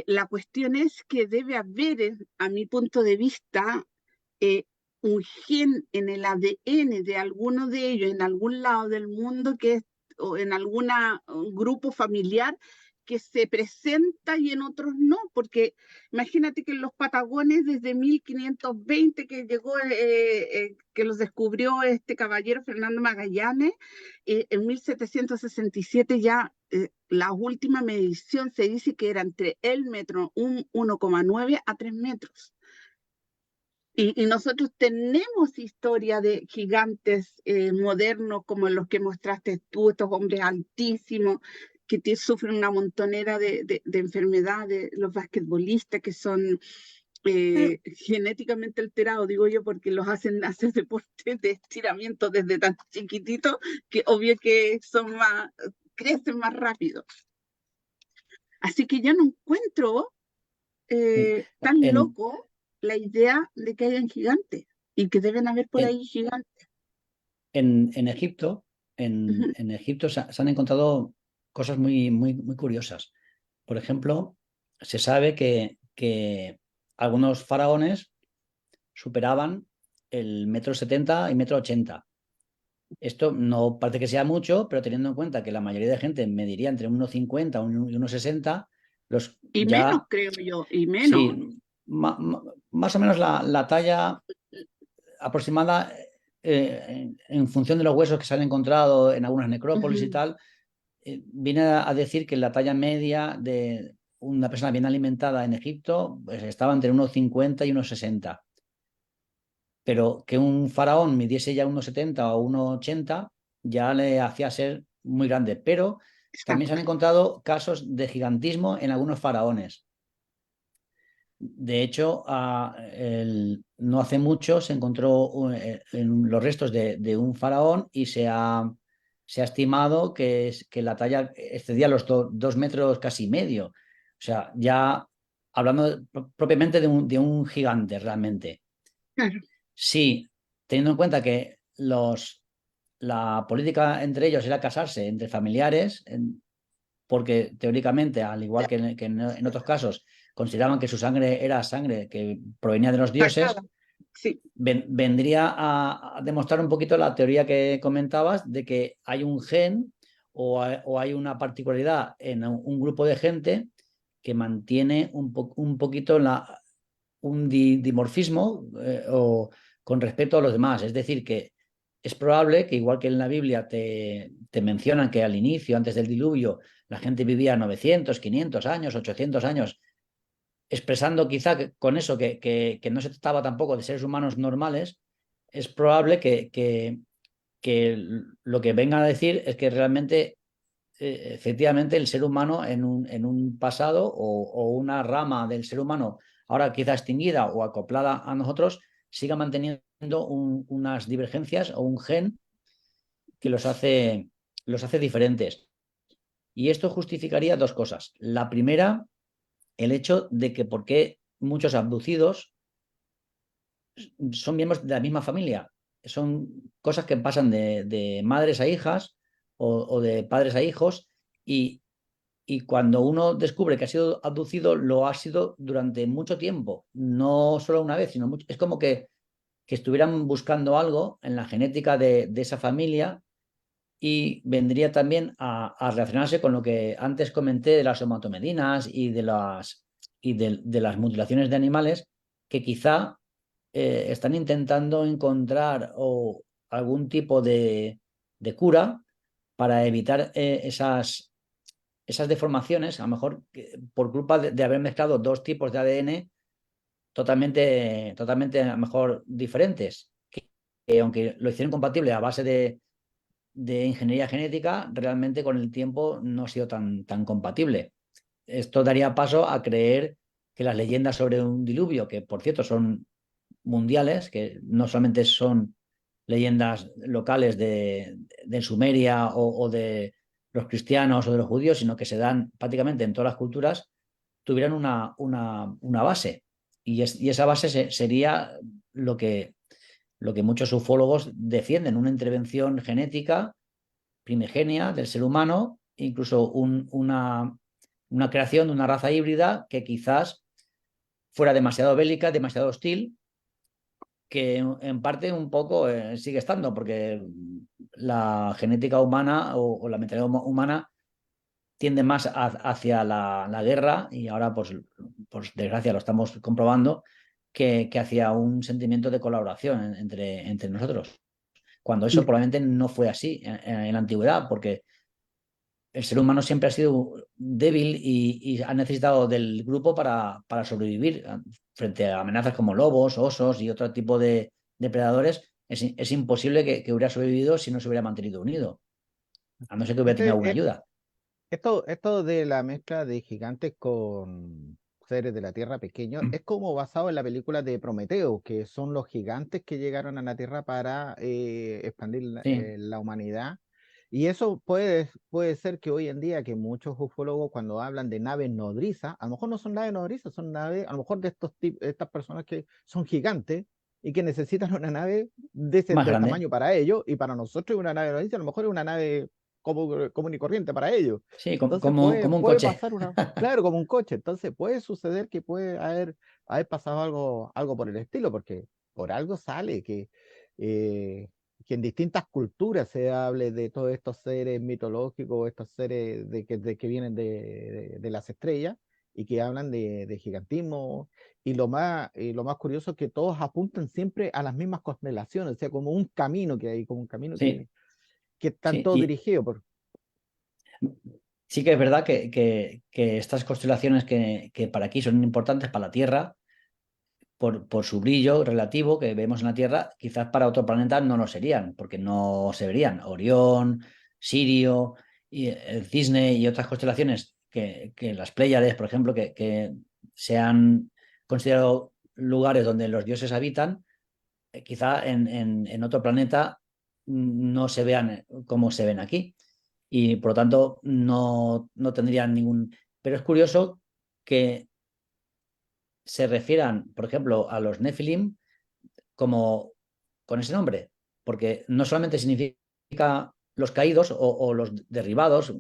la cuestión es que debe haber, a mi punto de vista, eh, un gen en el ADN de alguno de ellos, en algún lado del mundo, o en algún grupo familiar, que se presenta y en otros no, porque imagínate que en los Patagones desde 1520 que llegó, que los descubrió este caballero Fernando Magallanes, en 1767 ya la última medición se dice que era entre el metro, 1,9 a 3 metros. Y nosotros tenemos historia de gigantes modernos como los que mostraste tú, estos hombres altísimos que sufren una montonera de enfermedades, los basquetbolistas que son genéticamente alterados, digo yo, porque los hacen hacer deportes de estiramiento desde tan chiquititos que obvio que crecen más rápido. Así que ya no encuentro tan En, loco la idea de que hayan gigantes y que deben haber por en, ahí gigantes. en Egipto, Ujú. en Egipto se han encontrado cosas muy curiosas. Por ejemplo, se sabe que algunos faraones superaban el 1,70 m y 1,80 m. Esto no parece que sea mucho, pero teniendo en cuenta que la mayoría de gente mediría entre 1,50 m y 1,60 m, los Y menos, ya, creo yo, y menos. sí, más o menos la talla aproximada en función de los huesos que se han encontrado en algunas necrópolis y Ujú. tal, viene a decir que la talla media de una persona bien alimentada en Egipto pues, estaba entre 1,50 m y 1,60 m. Pero que un faraón midiese ya 1,70 m o 1,80 m ya le hacía ser muy grande. Pero también se han Exacto. encontrado casos de gigantismo en algunos faraones. De hecho, no hace mucho se encontró en los restos de un faraón y se ha estimado que la talla excedía los 2 metros casi medio. O sea, ya hablando propiamente de un gigante realmente. Claro. Sí, teniendo en cuenta que la política entre ellos era casarse entre familiares, porque teóricamente, al igual que en otros casos, consideraban que su sangre era sangre que provenía de los Sagrada. dioses, Sí. vendría a demostrar un poquito la teoría que comentabas de que hay un gen o hay una particularidad en un grupo de gente que mantiene un poquito un dimorfismo o con respecto a los demás. Es decir, que es probable que igual que en la Biblia te mencionan que al inicio, antes del diluvio, la gente vivía 900, 500 años, 800 años, expresando quizá con eso que no se trataba tampoco de seres humanos normales, es probable que lo que venga a decir es que realmente, efectivamente, el ser humano en un pasado o una rama del ser humano, ahora quizá extinguida o acoplada a nosotros, siga manteniendo unas divergencias o un gen que los hace diferentes. Y esto justificaría dos cosas. La primera el hecho de que por qué muchos abducidos son miembros de la misma familia. Son cosas que pasan de madres a hijas o de padres a hijos y, y cuando uno descubre que ha sido abducido, lo ha sido durante mucho tiempo, no solo una vez, sino mucho. Es como que estuvieran buscando algo en la genética de esa familia y vendría también a relacionarse con lo que antes comenté de las somatomedinas y de las mutilaciones de animales, que quizá están intentando encontrar algún tipo de cura para evitar esas deformaciones, a lo mejor por culpa de haber mezclado dos tipos de ADN totalmente a lo mejor diferentes, que aunque lo hicieron compatible a base de ingeniería genética, realmente con el tiempo no ha sido tan compatible. Esto daría paso a creer que las leyendas sobre un diluvio, que por cierto son mundiales, que no solamente son leyendas locales de Sumeria o de los cristianos o de los judíos, sino que se dan prácticamente en todas las culturas, tuvieran una base. Y esa base sería lo que muchos ufólogos defienden, una intervención genética primigenia del ser humano, incluso una creación de una raza híbrida que quizás fuera demasiado bélica, demasiado hostil, que en parte un poco sigue estando, porque la genética humana o la mentalidad humana tiende más hacia la guerra y ahora, pues, por desgracia, lo estamos comprobando, que hacia un sentimiento de colaboración entre nosotros. Cuando eso probablemente no fue así en la antigüedad, porque el ser humano siempre ha sido débil y ha necesitado del grupo para sobrevivir frente a amenazas como lobos, osos y otro tipo de depredadores. Es imposible que hubiera sobrevivido si no se hubiera mantenido unido, a no ser que hubiera tenido alguna Este, ayuda. esto de la mezcla de gigantes con seres de la Tierra pequeños es como basado en la película de Prometeo, que son los gigantes que llegaron a la Tierra para expandir Sí, la humanidad. Y eso puede ser que hoy en día, que muchos ufólogos cuando hablan de naves nodrizas, a lo mejor no son naves nodrizas, son naves, a lo mejor de estas personas que son gigantes y que necesitan una nave más del grande. tamaño para ellos, y para nosotros una nave nodriza a lo mejor es una nave común y corriente para ellos. Sí, Entonces como un puede coche. pasar claro, como un coche. Entonces puede suceder que puede haber pasado algo por el estilo, porque por algo sale eh, que en distintas culturas se hable de todos estos seres mitológicos, estos seres de que vienen de las estrellas y que hablan de gigantismo. Y lo más curioso es que todos apuntan siempre a las mismas constelaciones, o sea, como un camino que hay, como un camino Sí, que están sí. todos Y dirigidos por. sí que es verdad que estas constelaciones que para aquí son importantes para la Tierra, por su brillo relativo que vemos en la Tierra, quizás para otro planeta no lo serían, porque no se verían. Orión, Sirio, y el Cisne y otras constelaciones que las Pléyades, por ejemplo, que se han considerado lugares donde los dioses habitan, quizá en otro planeta no se vean como se ven aquí. Y por lo tanto no tendrían ningún. Pero es curioso que se refieran, por ejemplo, a los Nephilim como con ese nombre, porque no solamente significa los caídos o los derribados,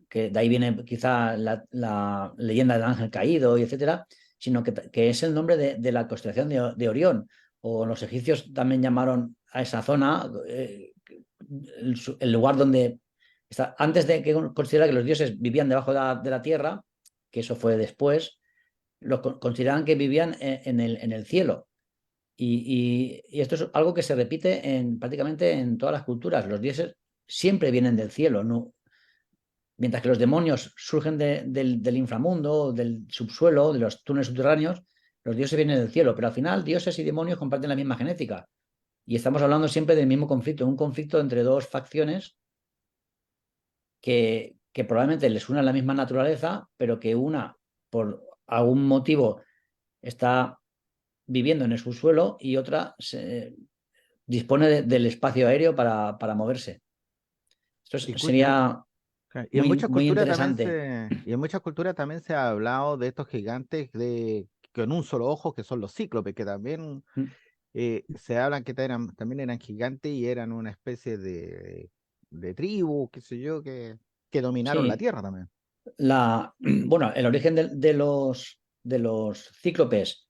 que de ahí viene quizá la leyenda del ángel caído y etcétera, sino que es el nombre de la constelación de Orión. O los egipcios también llamaron a esa zona el lugar donde está, antes de que considerara que los dioses vivían debajo de la tierra, que eso fue después, consideraban que vivían en el cielo. Y esto es algo que se repite prácticamente en todas las culturas. Los dioses siempre vienen del cielo, ¿no? Mientras que los demonios surgen del inframundo, del subsuelo, de los túneles subterráneos, los dioses vienen del cielo. Pero al final, dioses y demonios comparten la misma genética. Y estamos hablando siempre del mismo conflicto, un conflicto entre dos facciones que probablemente les una la misma naturaleza, pero que una, por algún motivo, está viviendo en el subsuelo y otra dispone del espacio aéreo para moverse. Esto Y, cu- y, sería. Claro, y en muchas muy culturas interesante. y en muchas culturas también se ha hablado de estos gigantes con un solo ojo, que son los cíclopes, que también Mm. se hablan que también eran gigantes y eran una especie de tribu, qué sé yo, que dominaron la Sí, tierra también. bueno, el origen de los cíclopes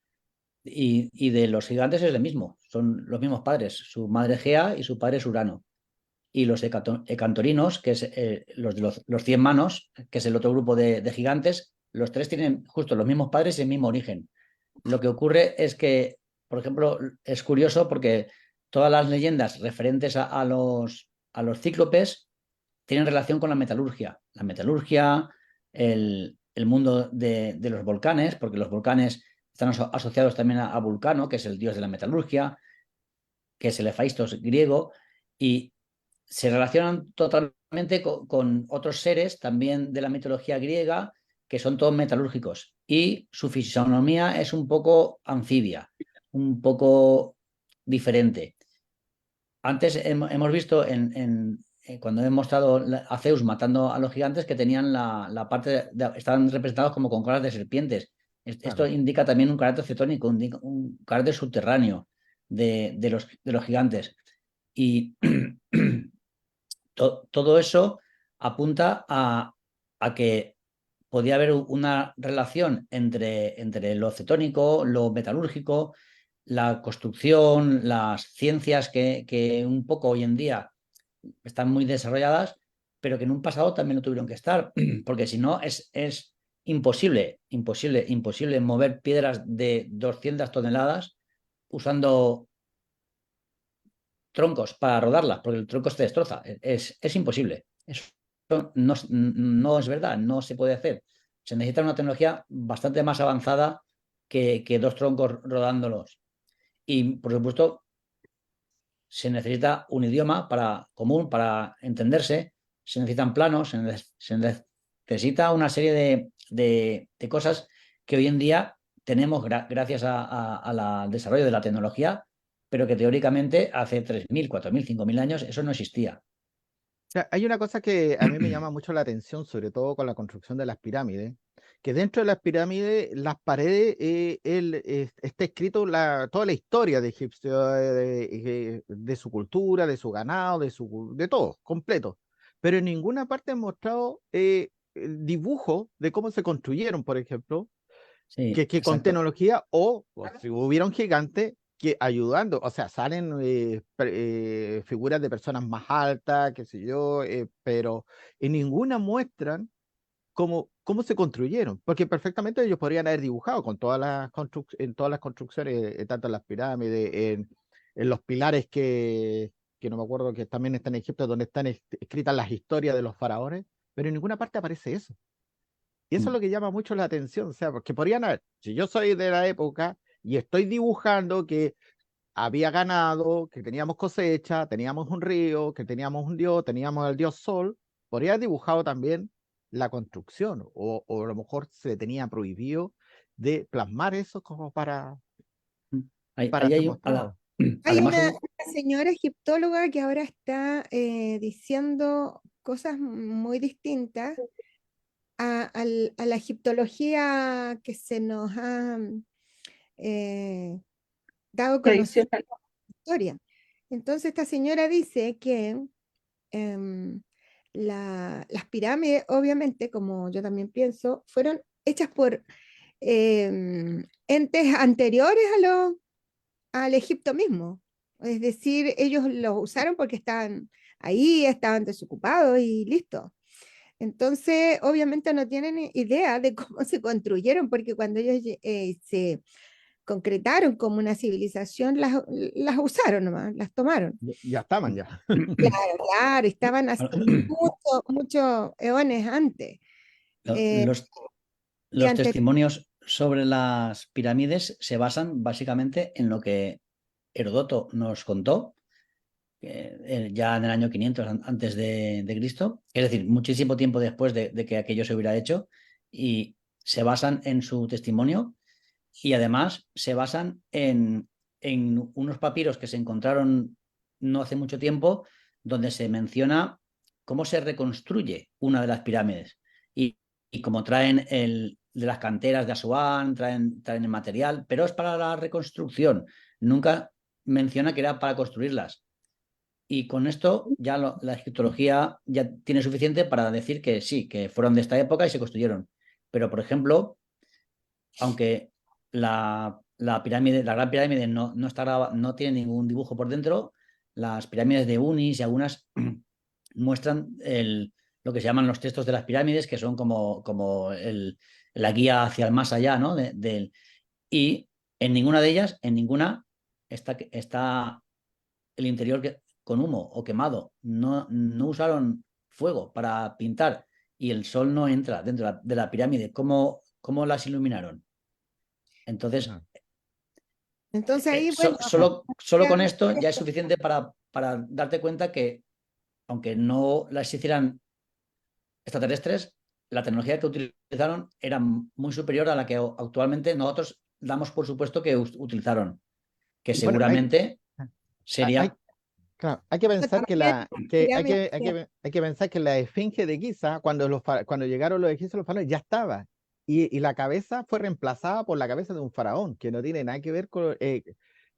y de los gigantes es el mismo, son los mismos padres, su madre Gea y su padre es Urano. Y los ecantorinos, que es los de los 100 manos, que es el otro grupo de gigantes, los tres tienen justo los mismos padres y el mismo origen. Lo que ocurre es que, por ejemplo, es curioso porque todas las leyendas referentes a los cíclopes tienen relación con la metalurgia. La metalurgia, el mundo de los volcanes, porque los volcanes están asociados también a Vulcano, que es el dios de la metalurgia, que es el Hefaistos griego, y se relacionan totalmente con otros seres también de la mitología griega, que son todos metalúrgicos. Y su fisonomía es un poco anfibia, un poco diferente. Antes hemos visto cuando he mostrado a Zeus matando a los gigantes que tenían la parte, estaban representados como con colas de serpientes. Esto Claro. indica también un carácter cetónico, un carácter subterráneo de los gigantes. Y todo eso apunta a que podía haber una relación entre lo cetónico, lo metalúrgico, la construcción, las ciencias que un poco hoy en día están muy desarrolladas, pero que en un pasado también lo tuvieron que estar, porque si no es imposible mover piedras de 200 toneladas usando troncos para rodarlas, porque el tronco se destroza. Es imposible. Eso no es verdad, no se puede hacer. Se necesita una tecnología bastante más avanzada que dos troncos rodándolos. Y, por supuesto, se necesita un idioma común para entenderse, se necesitan planos, se necesita una serie de cosas que hoy en día tenemos gracias al desarrollo de la tecnología, pero que teóricamente hace 3.000, 4.000, 5.000 años eso no existía. Sea, hay una cosa que a mí me llama mucho la atención, sobre todo con la construcción de las pirámides, que dentro de las pirámides, las paredes, está escrito toda la historia de Egipcio, de su cultura, de su ganado, de todo, completo. Pero en ninguna parte han mostrado el dibujo de cómo se construyeron, por ejemplo, Sí, que con exacto. tecnología o si hubiera un gigante que ayudando, o sea, salen figuras de personas más altas, qué sé yo, pero en ninguna muestran cómo se construyeron, porque perfectamente ellos podrían haber dibujado con en todas las construcciones, tanto en las pirámides, en los pilares que no me acuerdo, que también están en Egipto, donde están escritas las historias de los faraones, pero en ninguna parte aparece eso. Y eso es lo que llama mucho la atención, o sea, porque podrían haber, si yo soy de la época y estoy dibujando que había ganado, que teníamos cosecha, teníamos un río, que teníamos un dios, teníamos el dios Sol, podría haber dibujado también la construcción, o a lo mejor se le tenía prohibido de plasmar eso como para Ahí ser hay, mostrado. Hay además, una señora egiptóloga que ahora está diciendo cosas muy distintas a la egiptología que se nos ha eh, dado a conocer Tradicional. en la historia. Entonces, esta señora dice que em, las pirámides, obviamente, como yo también pienso, fueron hechas por entes anteriores al Egipto mismo. Es decir, ellos los usaron porque estaban ahí, estaban desocupados y listo. Entonces, obviamente no tienen idea de cómo se construyeron, porque cuando ellos se concretaron como una civilización, las usaron nomás, las tomaron. Ya estaban ya. Claro, claro, estaban muchos eones antes. Eh, los, y los antes, testimonios sobre las pirámides se basan básicamente en lo que Herodoto nos contó, ya en el año 500 antes de Cristo, es decir, muchísimo tiempo después de que aquello se hubiera hecho, y se basan en su testimonio y además se basan en unos papiros que se encontraron no hace mucho tiempo, donde se menciona cómo se reconstruye una de las pirámides. Y como traen de las canteras de Asuán, traen el material, pero es para la reconstrucción. Nunca menciona que era para construirlas. Y con esto ya la egiptología ya tiene suficiente para decir que sí, que fueron de esta época y se construyeron. Pero, por ejemplo, aunque la pirámide, la Gran Pirámide no tiene ningún dibujo por dentro, las pirámides de Unis y algunas muestran lo que se llaman los textos de las pirámides, que son como la guía hacia el más allá, ¿no? Y en ninguna de ellas, en ninguna, está el interior con humo o quemado. No usaron fuego para pintar y el sol no entra dentro de la pirámide. ¿Cómo las iluminaron? Entonces, Entonces ahí, bueno, solo con esto ya es suficiente para darte cuenta que, aunque no las hicieran extraterrestres, la tecnología que utilizaron era muy superior a la que actualmente nosotros damos por supuesto que utilizaron, que Bueno, seguramente hay, sería... claro, hay que pensar que pirámides, hay que pensar que la esfinge de Giza, cuando llegaron los egipcios, los faraones ya estaba. Y la cabeza fue reemplazada por la cabeza de un faraón, que no tiene nada que ver con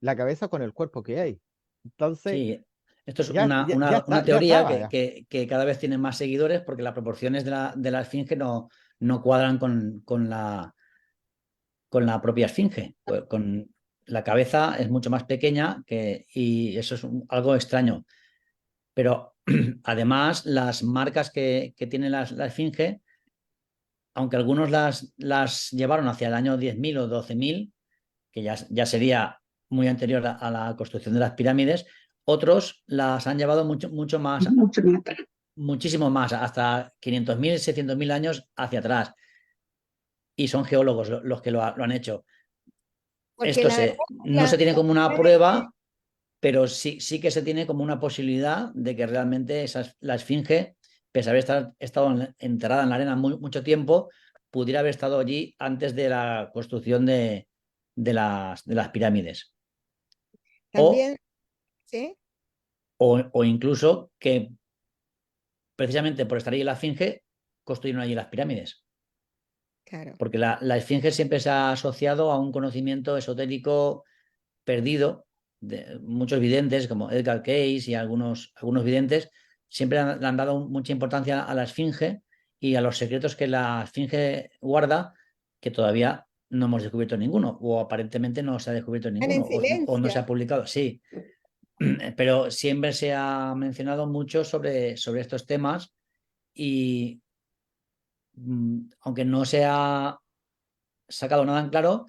la cabeza con el cuerpo que hay. Entonces, Sí, esto es ya una está, ya teoría estaba. Ya. que cada vez tiene más seguidores porque las proporciones de la esfinge no cuadran con la propia esfinge. Con la cabeza es mucho más pequeña y eso es algo extraño. Pero además, las marcas que tiene la esfinge, aunque algunos las llevaron hacia el año 10.000 o 12.000, que ya sería muy anterior a la construcción de las pirámides, otros las han llevado mucho más, Mucho más atrás. muchísimo más, hasta 500.000, 600.000 años hacia atrás. Y son geólogos los que lo han hecho. porque Esto no se tiene como una pirámides, prueba, pero sí que se tiene como una posibilidad de que realmente la esfinge, pese a haber estado enterrada en la arena mucho tiempo, pudiera haber estado allí antes de la construcción de las pirámides. O, también, ¿sí? o incluso que precisamente por estar ahí en la esfinge, construyeron allí las pirámides. Claro. Porque la esfinge siempre se ha asociado a un conocimiento esotérico perdido. Muchos videntes, como Edgar Cayce y algunos videntes, siempre le han dado mucha importancia a la esfinge y a los secretos que la esfinge guarda, que todavía no hemos descubierto ninguno, o aparentemente no se ha descubierto Están ninguno, en o no se silencio. ha publicado. Sí, pero siempre se ha mencionado mucho sobre estos temas y aunque no se ha sacado nada en claro,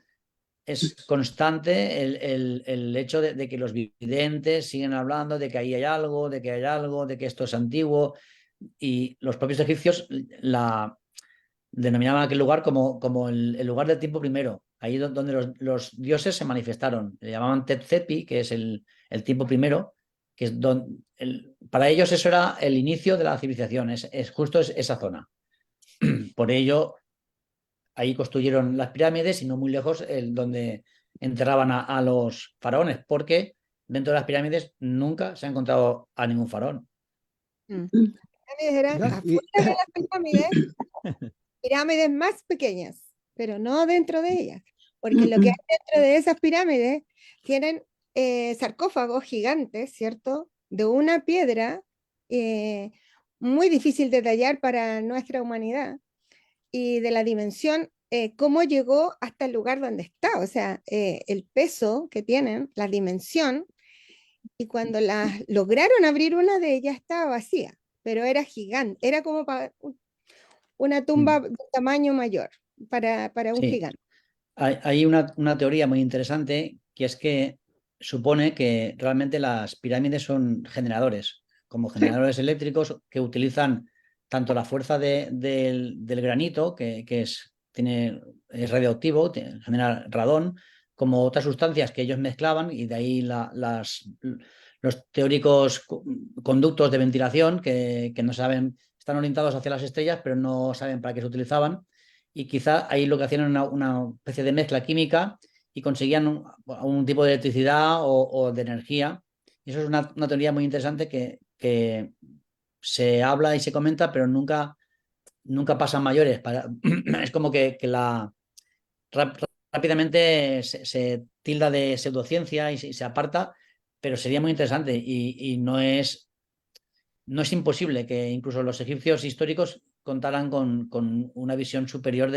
es constante el hecho de que los videntes siguen hablando de que ahí hay algo, de que hay algo, de que esto es antiguo, y los propios egipcios denominaban aquel lugar como el lugar del tiempo primero, ahí donde los dioses se manifestaron. Le llamaban Tetzepi, que es el tiempo primero, que es para ellos eso era el inicio de la civilización, es justo esa zona. Por ello, ahí construyeron las pirámides y no muy lejos donde enterraban a los faraones, porque dentro de las pirámides nunca se ha encontrado a ningún faraón. Mm. Las pirámides eran ¿No? afuera de las pirámides más pequeñas, pero no dentro de ellas, porque lo que hay dentro de esas pirámides tienen sarcófagos gigantes, ¿cierto? De una piedra muy difícil de tallar para nuestra humanidad y de la dimensión, cómo llegó hasta el lugar donde está, o sea, el peso que tienen, la dimensión, y cuando lograron abrir una de ellas estaba vacía, pero era gigante, era como una tumba de tamaño mayor para un Sí, gigante. hay una teoría muy interesante que es que supone que realmente las pirámides son generadores, como generadores eléctricos que utilizan tanto la fuerza del granito, que es radioactivo, genera radón, como otras sustancias que ellos mezclaban y de ahí los teóricos conductos de ventilación que no saben, están orientados hacia las estrellas, pero no saben para qué se utilizaban y quizá ahí lo que hacían era una especie de mezcla química y conseguían un tipo de electricidad o de energía. Y eso es una teoría muy interesante que se habla y se comenta, pero nunca pasan mayores. Es como que rápidamente se tilda de pseudociencia y se aparta, pero sería muy interesante y no es imposible que incluso los egipcios históricos contaran con una visión superior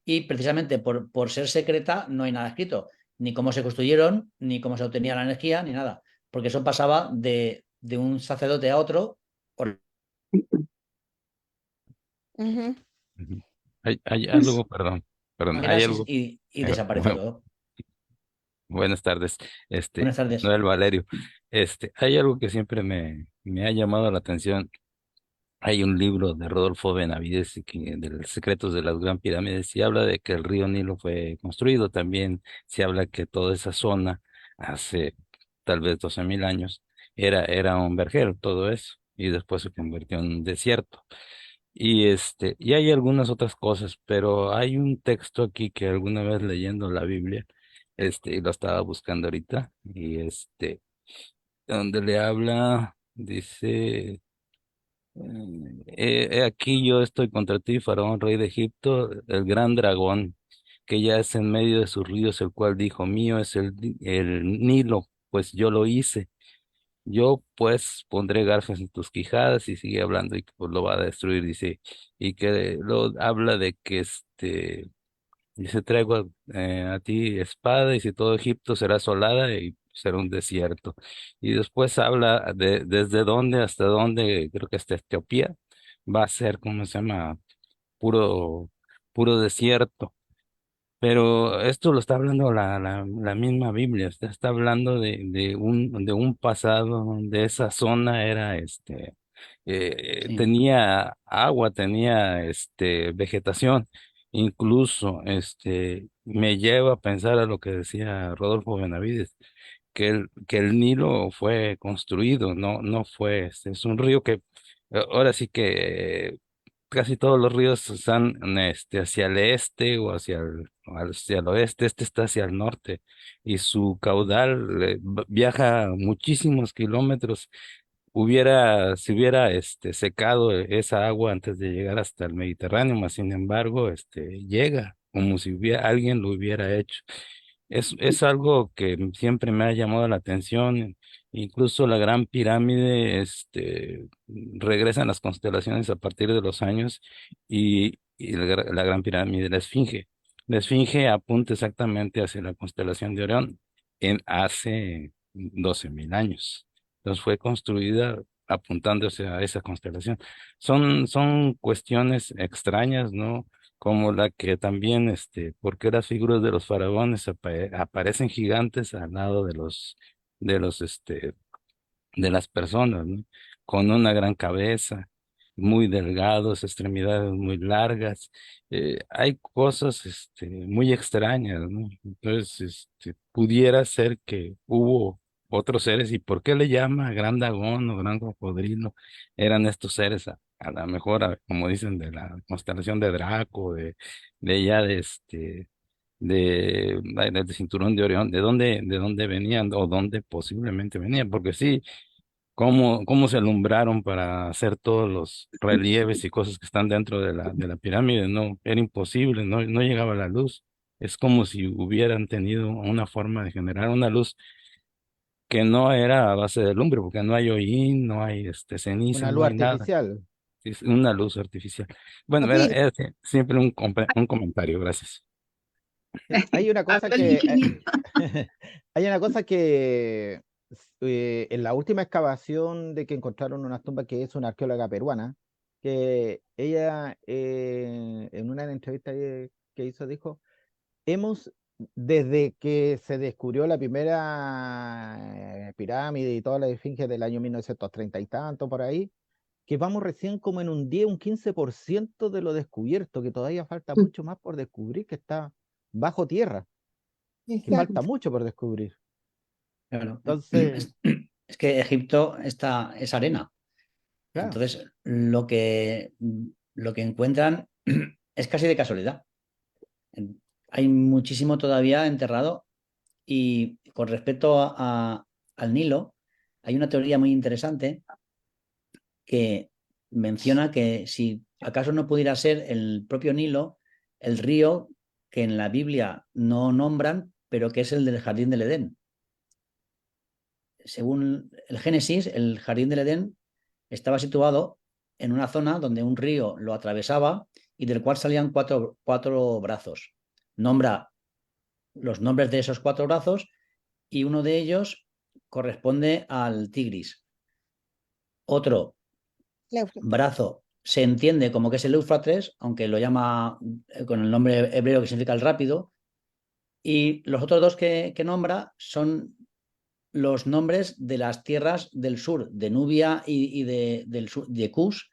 y precisamente por ser secreta no hay nada escrito, ni cómo se construyeron, ni cómo se obtenía la energía, ni nada, porque eso pasaba de un sacerdote a otro. Ujú. Ujú. Hay Pues, algo, perdón, hay Génesis algo. y desapareció todo. Buenas tardes, Buenas tardes. Noel Valerio. Hay algo que siempre me ha llamado la atención. Hay un libro de Rodolfo Benavides de los secretos de las Gran Pirámides y habla de que el río Nilo fue construido. También se habla que toda esa zona hace tal vez 12.000 años era un vergel, todo eso, y después se convirtió en un desierto. Y hay algunas otras cosas, pero hay un texto aquí que alguna vez leyendo la Biblia, y lo estaba buscando ahorita, donde le habla, dice, he aquí yo estoy contra ti, Faraón, rey de Egipto, el gran dragón, que ya es en medio de sus ríos, el cual dijo, mío es el Nilo, pues yo lo hice. Yo pues pondré garfias en tus quijadas y sigue hablando y que pues, lo va a destruir, dice, y que lo habla de que dice, traigo a ti espada y si todo Egipto será asolada y será un desierto. Y después habla de desde dónde hasta dónde, creo que hasta Etiopía, va a ser, ¿cómo se llama? Puro, puro desierto. Pero esto lo está hablando la misma Biblia, está hablando de un pasado donde esa zona era, Sí, tenía agua, tenía, vegetación, incluso, me lleva a pensar a lo que decía Rodolfo Benavides, que el Nilo fue construido, no fue, es un río que, ahora sí que casi todos los ríos están hacia el este o hacia el oeste, este está hacia el norte y su caudal viaja muchísimos kilómetros. Se hubiera secado esa agua antes de llegar hasta el Mediterráneo, mas sin embargo, llega como si alguien lo hubiera hecho. Es algo que siempre me ha llamado la atención. Incluso la Gran Pirámide, regresan las constelaciones a partir de los años y la Gran Pirámide, la Esfinge. La Esfinge apunta exactamente hacia la constelación de Orión en hace 12.000 años. Entonces fue construida apuntándose a esa constelación. Son cuestiones extrañas, ¿no? Como la que también, ¿por qué las figuras de los faraones aparecen gigantes al lado de los, este, de las personas, ¿no? Con una gran cabeza, muy delgados, extremidades muy largas. Hay cosas, muy extrañas, ¿no? Entonces, pudiera ser que hubo otros seres, ¿y por qué le llama gran dragón o gran cocodrilo? Eran estos seres, a lo mejor, como dicen, de la constelación de Draco, de ya del cinturón de Orión, de dónde venían o dónde posiblemente venían, porque sí, cómo se alumbraron para hacer todos los relieves y cosas que están dentro de la pirámide, no, era imposible, no llegaba la luz. Es como si hubieran tenido una forma de generar una luz que no era a base de lumbre, porque no hay hollín, no hay ceniza, Una no luz hay nada. artificial. Es una luz artificial. Bueno, Ok, era siempre un comentario, gracias. Hay una cosa habla el que ingeniero. hay una cosa que en la última excavación de que encontraron una tumba que es una arqueóloga peruana, que ella en una entrevista que hizo dijo, hemos, desde que se descubrió la primera pirámide y toda la esfinge del año 1930 y tanto por ahí, que vamos recién como en un 10, un 15% de lo descubierto, que todavía falta mucho más por descubrir, que está bajo tierra, que falta exacto. mucho por descubrir. claro. Entonces, Es que Egipto es arena. claro, Entonces, lo que encuentran es casi de casualidad. Hay muchísimo todavía enterrado y con respecto al Nilo, hay una teoría muy interesante que menciona que si acaso no pudiera ser el propio Nilo, el río que en la Biblia no nombran, pero que es el del Jardín del Edén. Según el Génesis, el Jardín del Edén estaba situado en una zona donde un río lo atravesaba y del cual salían cuatro brazos. Nombra los nombres de esos 4 brazos y uno de ellos corresponde al Tigris. Otro brazo se entiende como que es el Éufrates, aunque lo llama con el nombre hebreo que significa el rápido, y los otros 2 que nombra son los nombres de las tierras del sur, de Nubia y del sur, de Cus,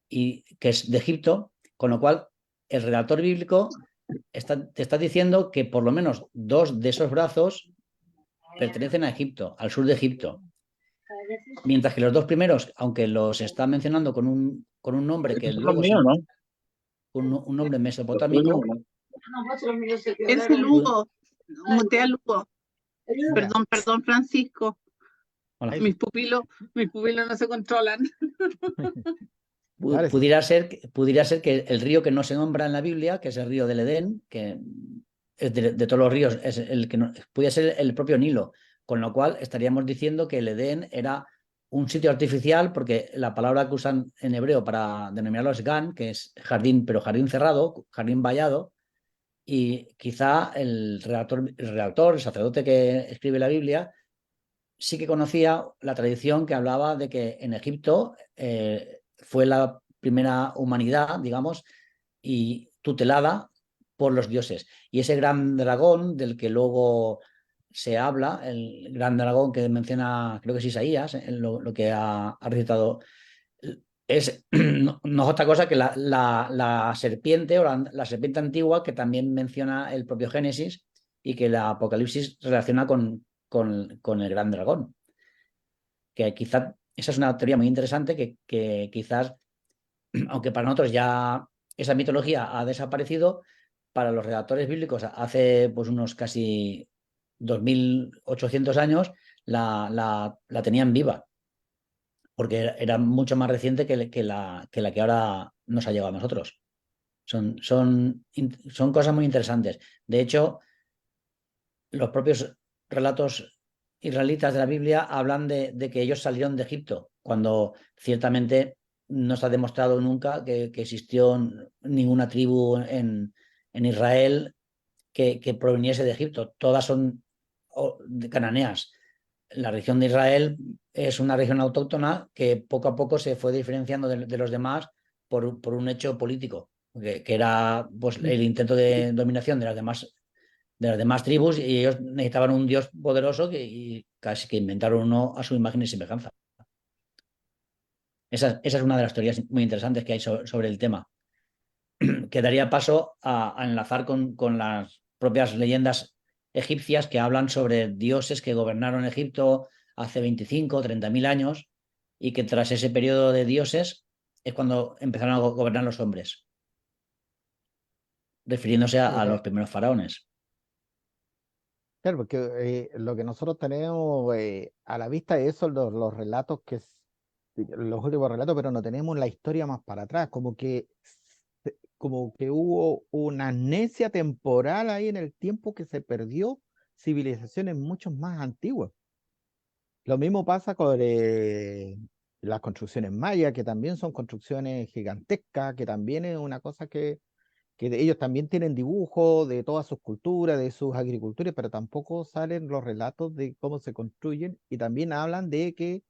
y, que es de Egipto, con lo cual el redactor bíblico te está diciendo que por lo menos 2 de esos brazos pertenecen a Egipto, al sur de Egipto. Mientras que los 2 primeros, aunque los está mencionando con un nombre que luego es un nombre mesopotámico. Es el Hugo, mutea al Hugo. Perdón, Francisco. Hola. Mis pupilos no se controlan. Pudiera ser que el río que no se nombra en la Biblia, que es el río del Edén, que es de todos los ríos, es el que no, pudiera ser el propio Nilo, con lo cual estaríamos diciendo que el Edén era un sitio artificial, porque la palabra que usan en hebreo para denominarlo es Gan, que es jardín, pero jardín cerrado, jardín vallado, y quizá el redactor, el sacerdote que escribe la Biblia, sí que conocía la tradición que hablaba de que en Egipto fue la primera humanidad, digamos, y tutelada por los dioses. Y ese gran dragón del que luego se habla, el gran dragón que menciona, creo que es Isaías, lo que ha recitado, no es otra cosa que la serpiente o la serpiente antigua que también menciona el propio Génesis y que la Apocalipsis relaciona con el gran dragón. Que quizás esa es una teoría muy interesante que quizás, aunque para nosotros ya esa mitología ha desaparecido, para los redactores bíblicos hace pues unos casi 2800 años la tenían viva, porque era mucho más reciente que la que ahora nos ha llegado a nosotros. Son cosas muy interesantes. De hecho, los propios relatos israelitas de la Biblia hablan de que ellos salieron de Egipto, cuando ciertamente no se ha demostrado nunca que existió ninguna tribu en Israel que proveniese de Egipto. Todas son cananeas. La región de Israel es una región autóctona que poco a poco se fue diferenciando de los demás por un hecho político, que era pues, el intento de dominación de las demás tribus, y ellos necesitaban un dios poderoso y casi que inventaron uno a su imagen y semejanza. Esa es una de las teorías muy interesantes que hay sobre el tema, que daría paso a enlazar con las propias leyendas egipcias que hablan sobre dioses que gobernaron Egipto hace 25 o 30.000 años y que tras ese periodo de dioses es cuando empezaron a gobernar los hombres, refiriéndose a los primeros faraones. Claro, porque lo que nosotros tenemos a la vista es eso, los relatos los últimos relatos, pero no tenemos la historia más para atrás, como que hubo una amnesia temporal ahí en el tiempo que se perdió civilizaciones mucho más antiguas. Lo mismo pasa con las construcciones mayas, que también son construcciones gigantescas, que también es una cosa que ellos también tienen dibujos de todas sus culturas, de sus agriculturas, pero tampoco salen los relatos de cómo se construyen y también hablan de que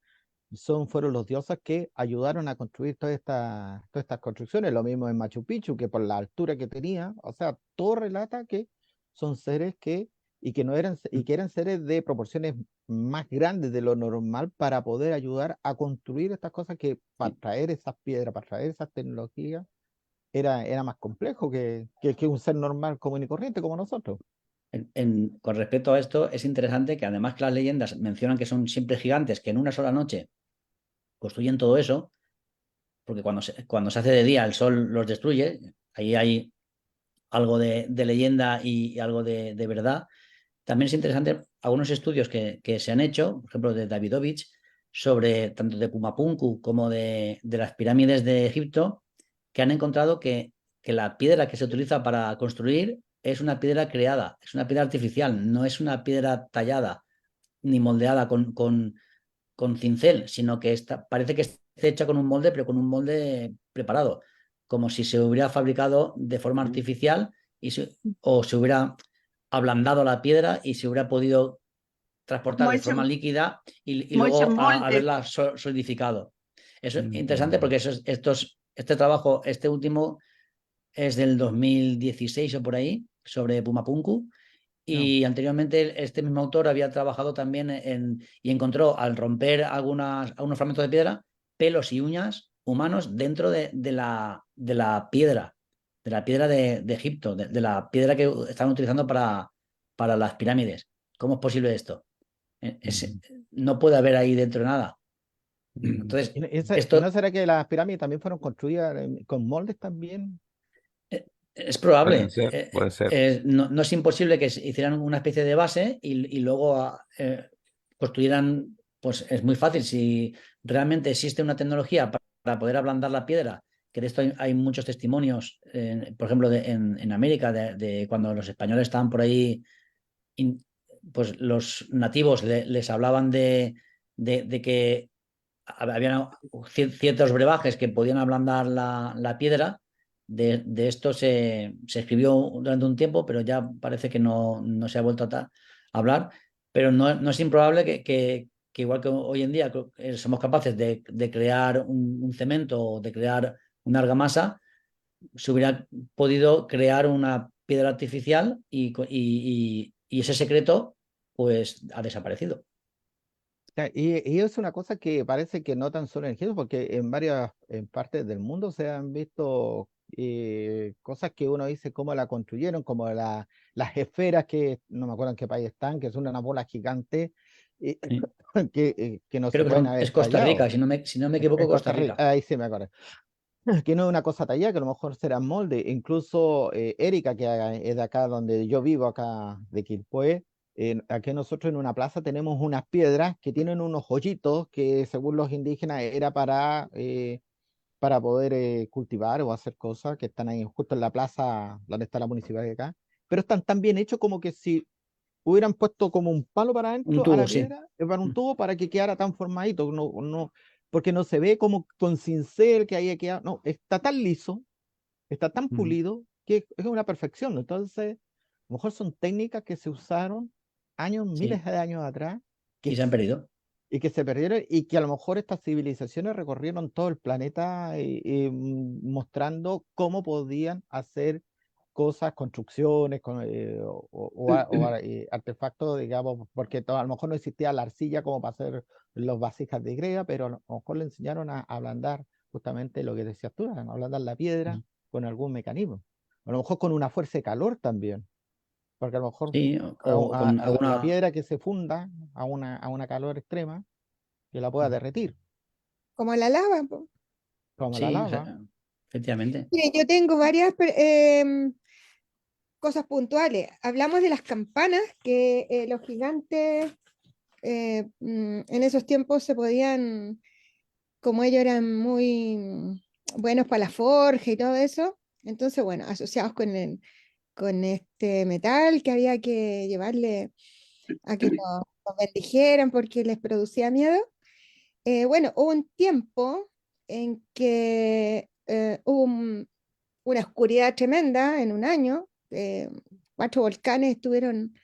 fueron los dioses que ayudaron a construir todas estas construcciones. Lo mismo en Machu Picchu, que por la altura que tenía, o sea, todo relata que son seres y que no eran, y que eran seres de proporciones más grandes de lo normal para poder ayudar a construir estas cosas que para traer esas piedras, para traer esas tecnologías, era más complejo que un ser normal, común y corriente como nosotros. Con respecto a esto, es interesante que además que las leyendas mencionan que son siempre gigantes, que en una sola noche construyen todo eso, porque cuando se hace de día el sol los destruye, ahí hay algo de leyenda y algo de verdad. También es interesante algunos estudios que se han hecho, por ejemplo de Davidovich, sobre tanto de Pumapunku como de las pirámides de Egipto, que han encontrado que la piedra que se utiliza para construir es una piedra creada, es una piedra artificial, no es una piedra tallada ni moldeada con cincel, sino que parece que esté hecha con un molde, pero con un molde preparado, como si se hubiera fabricado de forma artificial o se hubiera ablandado la piedra y se hubiera podido transportar Como de hecho, forma líquida y como hecho luego molde. haberla solidificado. Eso es interesante Mm. porque este trabajo, este último, es del 2016 o por ahí, sobre Pumapunku. No. Y anteriormente este mismo autor había trabajado también y encontró, al romper algunos fragmentos de piedra, pelos y uñas humanos dentro de la piedra, de Egipto, de la piedra que estaban utilizando para las pirámides. ¿Cómo es posible esto? Mm. No puede haber ahí dentro nada. Mm. Entonces, ¿Y no esto será que las pirámides también fueron construidas con moldes también? eh, es Puede probable. ser, puede ser. No es imposible que hicieran una especie de base y luego construyeran, pues es muy fácil. Si realmente existe una tecnología para poder ablandar la piedra, que de esto hay muchos testimonios, por ejemplo, en América, de cuando los españoles estaban por ahí, in- pues los nativos les hablaban de que había ciertos brebajes que podían ablandar la piedra. De esto se escribió durante un tiempo, pero ya parece que no se ha vuelto a hablar. Pero no es improbable que igual que hoy en día somos capaces de crear un cemento o de crear una argamasa, se hubiera podido crear una piedra artificial y ese secreto pues ha desaparecido. Y es una cosa que parece que no tan solo en Egipto, porque en varias en partes del mundo se han visto cosas que uno dice cómo la construyeron, como las esferas que no me acuerdo en qué país están, que son una bola gigante eh, Sí. que no se Creo que pueden es haber Costa tallado. Rica, si no me equivoco, En Costa Costa Rica, Rica. ahí sí me acuerdo. Que no es una cosa tallada, que a lo mejor será molde. Incluso Erika, que es de acá donde yo vivo, acá de Quilpué, aquí nosotros en una plaza tenemos unas piedras que tienen unos hoyitos que según los indígenas era para poder cultivar o hacer cosas que están ahí justo en la plaza donde está la municipalidad acá. Pero están tan bien hechos como que si hubieran puesto como un palo para Un adentro a tubo, la sí. piedra, para un tubo para que quedara tan formadito, porque no se ve como con cincel que haya quedado, no, está tan liso, está tan Mm. pulido, que es una perfección. Entonces, a lo mejor son técnicas que se usaron años, miles Sí, de años atrás, y que, se han perdido. y que se perdieron y que a lo mejor estas civilizaciones recorrieron todo el planeta mostrando cómo podían hacer cosas, construcciones artefactos, digamos, porque a lo mejor no existía la arcilla como para hacer los vasijas de greda, pero a lo mejor le enseñaron a ablandar justamente lo que decías tú, a ablandar la piedra Mm. con algún mecanismo. A lo mejor con una fuerza de calor también, porque a lo mejor Sí, o con la alguna. piedra que se funda a una calor extrema, que la pueda derretir, Como la lava, po. como la Sí, lava. efectivamente. Mire, yo tengo varias cosas puntuales. Hablamos de las campanas, que los gigantes en esos tiempos se podían, como ellos eran muy buenos para la forja y todo eso, entonces, bueno, asociados con este metal que había que llevarle a que los bendijeran porque les producía miedo. Bueno, hubo un tiempo en que hubo una oscuridad tremenda en un año. 4 volcanes estuvieron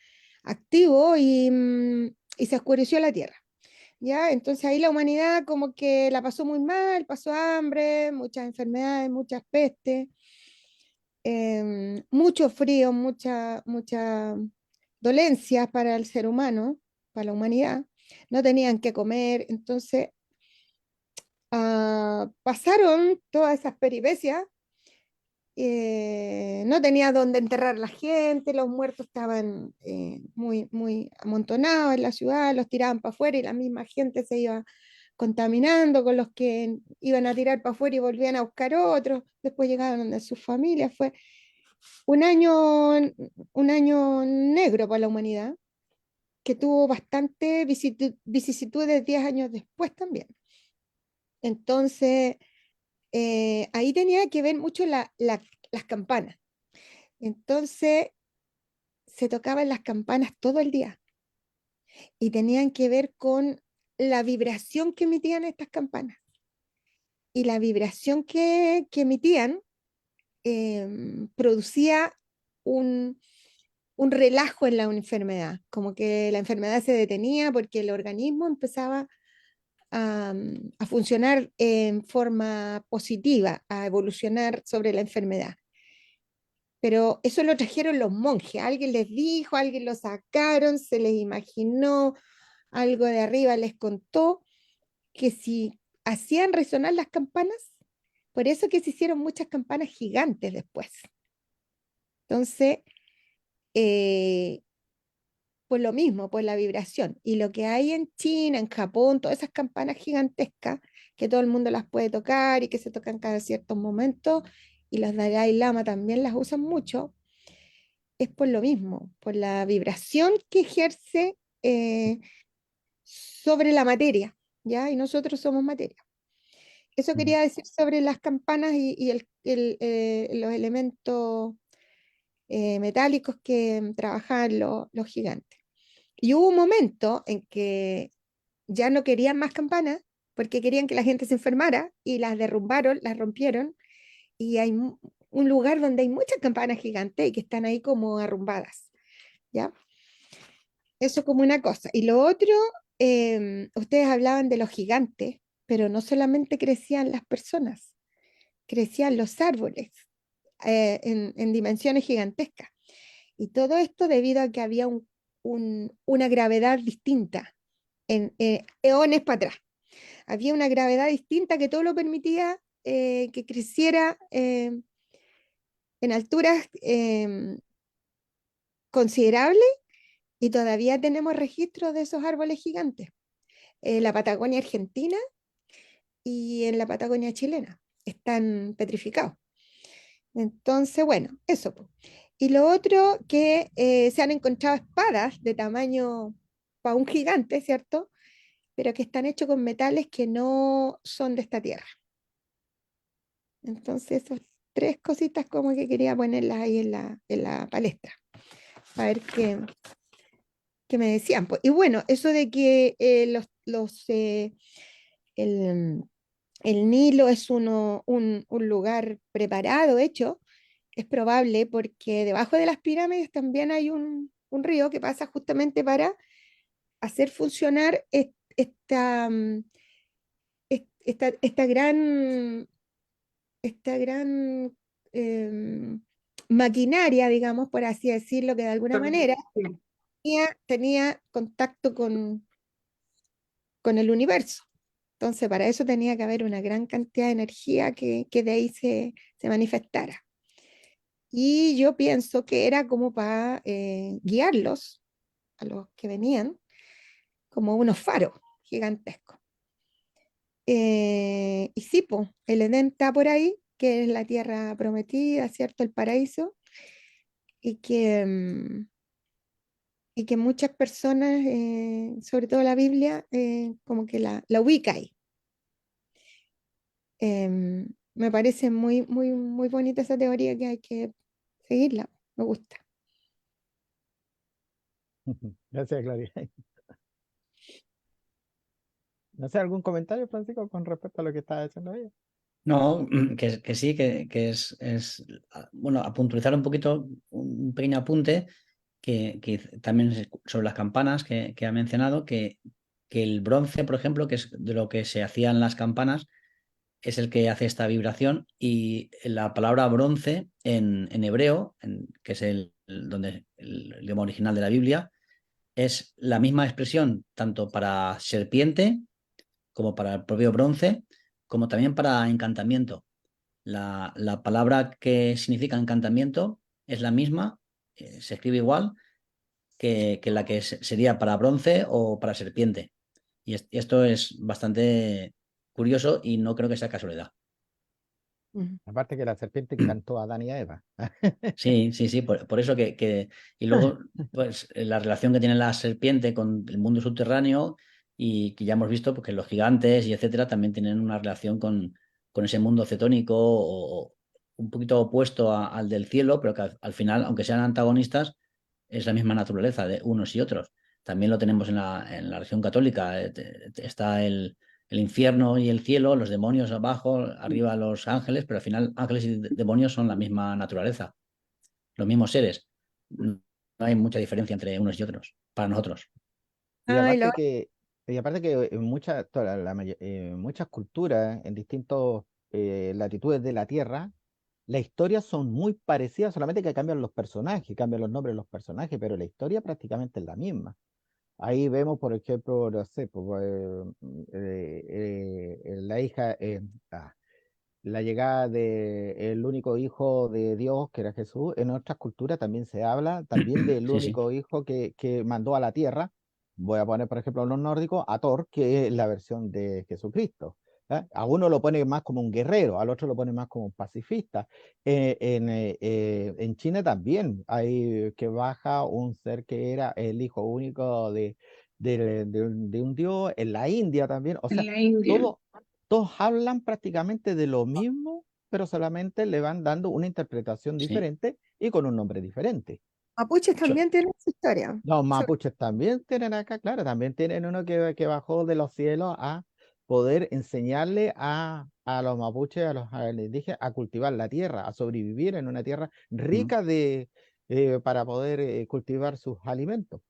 activos y se oscureció la Tierra. ¿Ya? Entonces ahí la humanidad como que la pasó muy mal, pasó hambre, muchas enfermedades, muchas pestes, mucho frío, mucha dolencias para el ser humano, para la humanidad. No tenían que comer, entonces pasaron todas esas peripecias. No tenía dónde enterrar a la gente, los muertos estaban muy amontonados en la ciudad, los tiraban para afuera y la misma gente se iba contaminando con los que iban a tirar para afuera y volvían a buscar otros, después llegaban a sus familias. Fue un año, un año negro para la humanidad, que tuvo bastante vicisitudes 10 años después también. Entonces, ahí tenía que ver mucho las campanas. Entonces, se tocaban las campanas todo el día y tenían que ver con la vibración que emitían estas campanas. Y la vibración que emitían producía un relajo en la enfermedad, como que la enfermedad se detenía porque el organismo empezaba a funcionar en forma positiva, a evolucionar sobre la enfermedad. Pero eso lo trajeron los monjes, alguien les dijo, alguien lo sacaron, se les imaginó, algo de arriba les contó que si hacían resonar las campanas, por eso que se hicieron muchas campanas gigantes después. Entonces, eh, por lo mismo, por la vibración. Y lo que hay en China, en Japón, todas esas campanas gigantescas, que todo el mundo las puede tocar y que se tocan cada ciertos momentos, y los Dalai Lama también las usan mucho, es por lo mismo, por la vibración que ejerce sobre la materia, ¿ya? Y nosotros somos materia. Eso quería decir sobre las campanas y los elementos metálicos que trabajaban los gigantes. Y hubo un momento en que ya no querían más campanas porque querían que la gente se enfermara y las derrumbaron, las rompieron y hay un lugar donde hay muchas campanas gigantes y que están ahí como arrumbadas, ¿ya? Eso como una cosa. Y lo otro, ustedes hablaban de los gigantes, pero no solamente crecían las personas, crecían los árboles en dimensiones gigantescas. Y todo esto debido a que había una gravedad distinta en eones para atrás. Había una gravedad distinta que todo lo permitía que creciera en alturas considerables y todavía tenemos registros de esos árboles gigantes. En la Patagonia Argentina y en la Patagonia chilena están petrificados. Entonces, bueno, eso. Y lo otro que se han encontrado espadas de tamaño para un gigante, ¿cierto? Pero que están hechos con metales que no son de esta tierra. Entonces, esas tres cositas como que quería ponerlas ahí en la palestra, a ver qué me decían. Pues. Y bueno, eso de que el, el Nilo es un lugar preparado, hecho, es probable porque debajo de las pirámides también hay un río que pasa justamente para hacer funcionar esta gran em, maquinaria, digamos, por así decirlo, que de alguna manera tenía contacto con el universo. Entonces, para eso tenía que haber una gran cantidad de energía que de ahí se manifestara. Y yo pienso que era como para guiarlos a los que venían, como unos faros gigantescos. Y sí, pues, el Edén está por ahí, que es la tierra prometida, ¿cierto? El paraíso, y que muchas personas, sobre todo la Biblia, como que la ubica ahí. Me parece muy, muy, muy bonita esa teoría que hay que seguirla, me gusta. Gracias, Gloria. No sé, ¿algún comentario, Francisco, con respecto a lo que estaba diciendo ella? No, que sí, que es, bueno, a puntualizar un poquito, un pequeño apunte, que también es sobre las campanas que ha mencionado, que el bronce, por ejemplo, que es de lo que se hacían las campanas, es el que hace esta vibración y la palabra bronce en hebreo, que es el idioma original de la Biblia, es la misma expresión tanto para serpiente como para el propio bronce, como también para encantamiento. La palabra que significa encantamiento es la misma, se escribe igual que la que sería para bronce o para serpiente. Y esto es bastante curioso y no creo que sea casualidad. Aparte que la serpiente encantó a Adán y a Eva. Sí, sí, sí, por eso y luego, pues, la relación que tiene la serpiente con el mundo subterráneo y que ya hemos visto porque los gigantes y etcétera también tienen una relación con ese mundo cetónico o un poquito opuesto al del cielo, pero que al final, aunque sean antagonistas, es la misma naturaleza de unos y otros. También lo tenemos en la religión católica. Está el infierno y el cielo, los demonios abajo, arriba los ángeles, pero al final ángeles y demonios son la misma naturaleza, los mismos seres. No hay mucha diferencia entre unos y otros, para nosotros. Y Ay, aparte que, y aparte que en muchas, muchas culturas, en distintas latitudes de la Tierra, las historias son muy parecidas, solamente que cambian los personajes, cambian los nombres de los personajes, pero la historia prácticamente es la misma. Ahí vemos, por ejemplo, no sé, pues, la hija, la llegada de el único hijo de Dios, que era Jesús. En otras culturas también se habla también del Sí, sí. único hijo que mandó a la tierra. Voy a poner, por ejemplo, en los nórdicos, a Thor, que es la versión de Jesucristo. ¿Ah? A uno lo pone más como un guerrero, al otro lo pone más como un pacifista. En China también hay que baja un ser que era el hijo único de un dios. En la India también, o En sea, la India. todo, todos hablan prácticamente de lo mismo, pero solamente le van dando una interpretación Sí. diferente y con un nombre diferente. mapuches So- también tienen su historia. Los Sobre- mapuches también tienen acá, claro, también tienen uno que bajó de los cielos a poder enseñarle a los mapuches, a los indígenas, a cultivar la tierra, a sobrevivir en una tierra mm, rica para poder cultivar sus alimentos.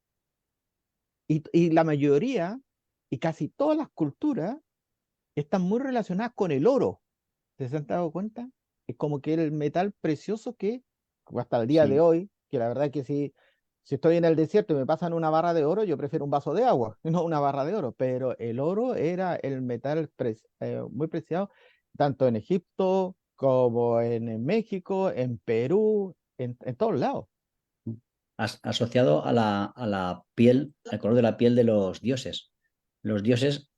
Y la mayoría, y casi todas las culturas, están muy relacionadas con el oro. ¿Te has dado cuenta? Es como que el metal precioso que, como hasta el día de sí. hoy, que la verdad que si estoy en el desierto y me pasan una barra de oro, yo prefiero un vaso de agua, no una barra de oro. Pero el oro era el metal muy preciado, tanto en Egipto como en México, en Perú, en todos lados. Asociado a la piel, al color de la piel de los dioses. Los dioses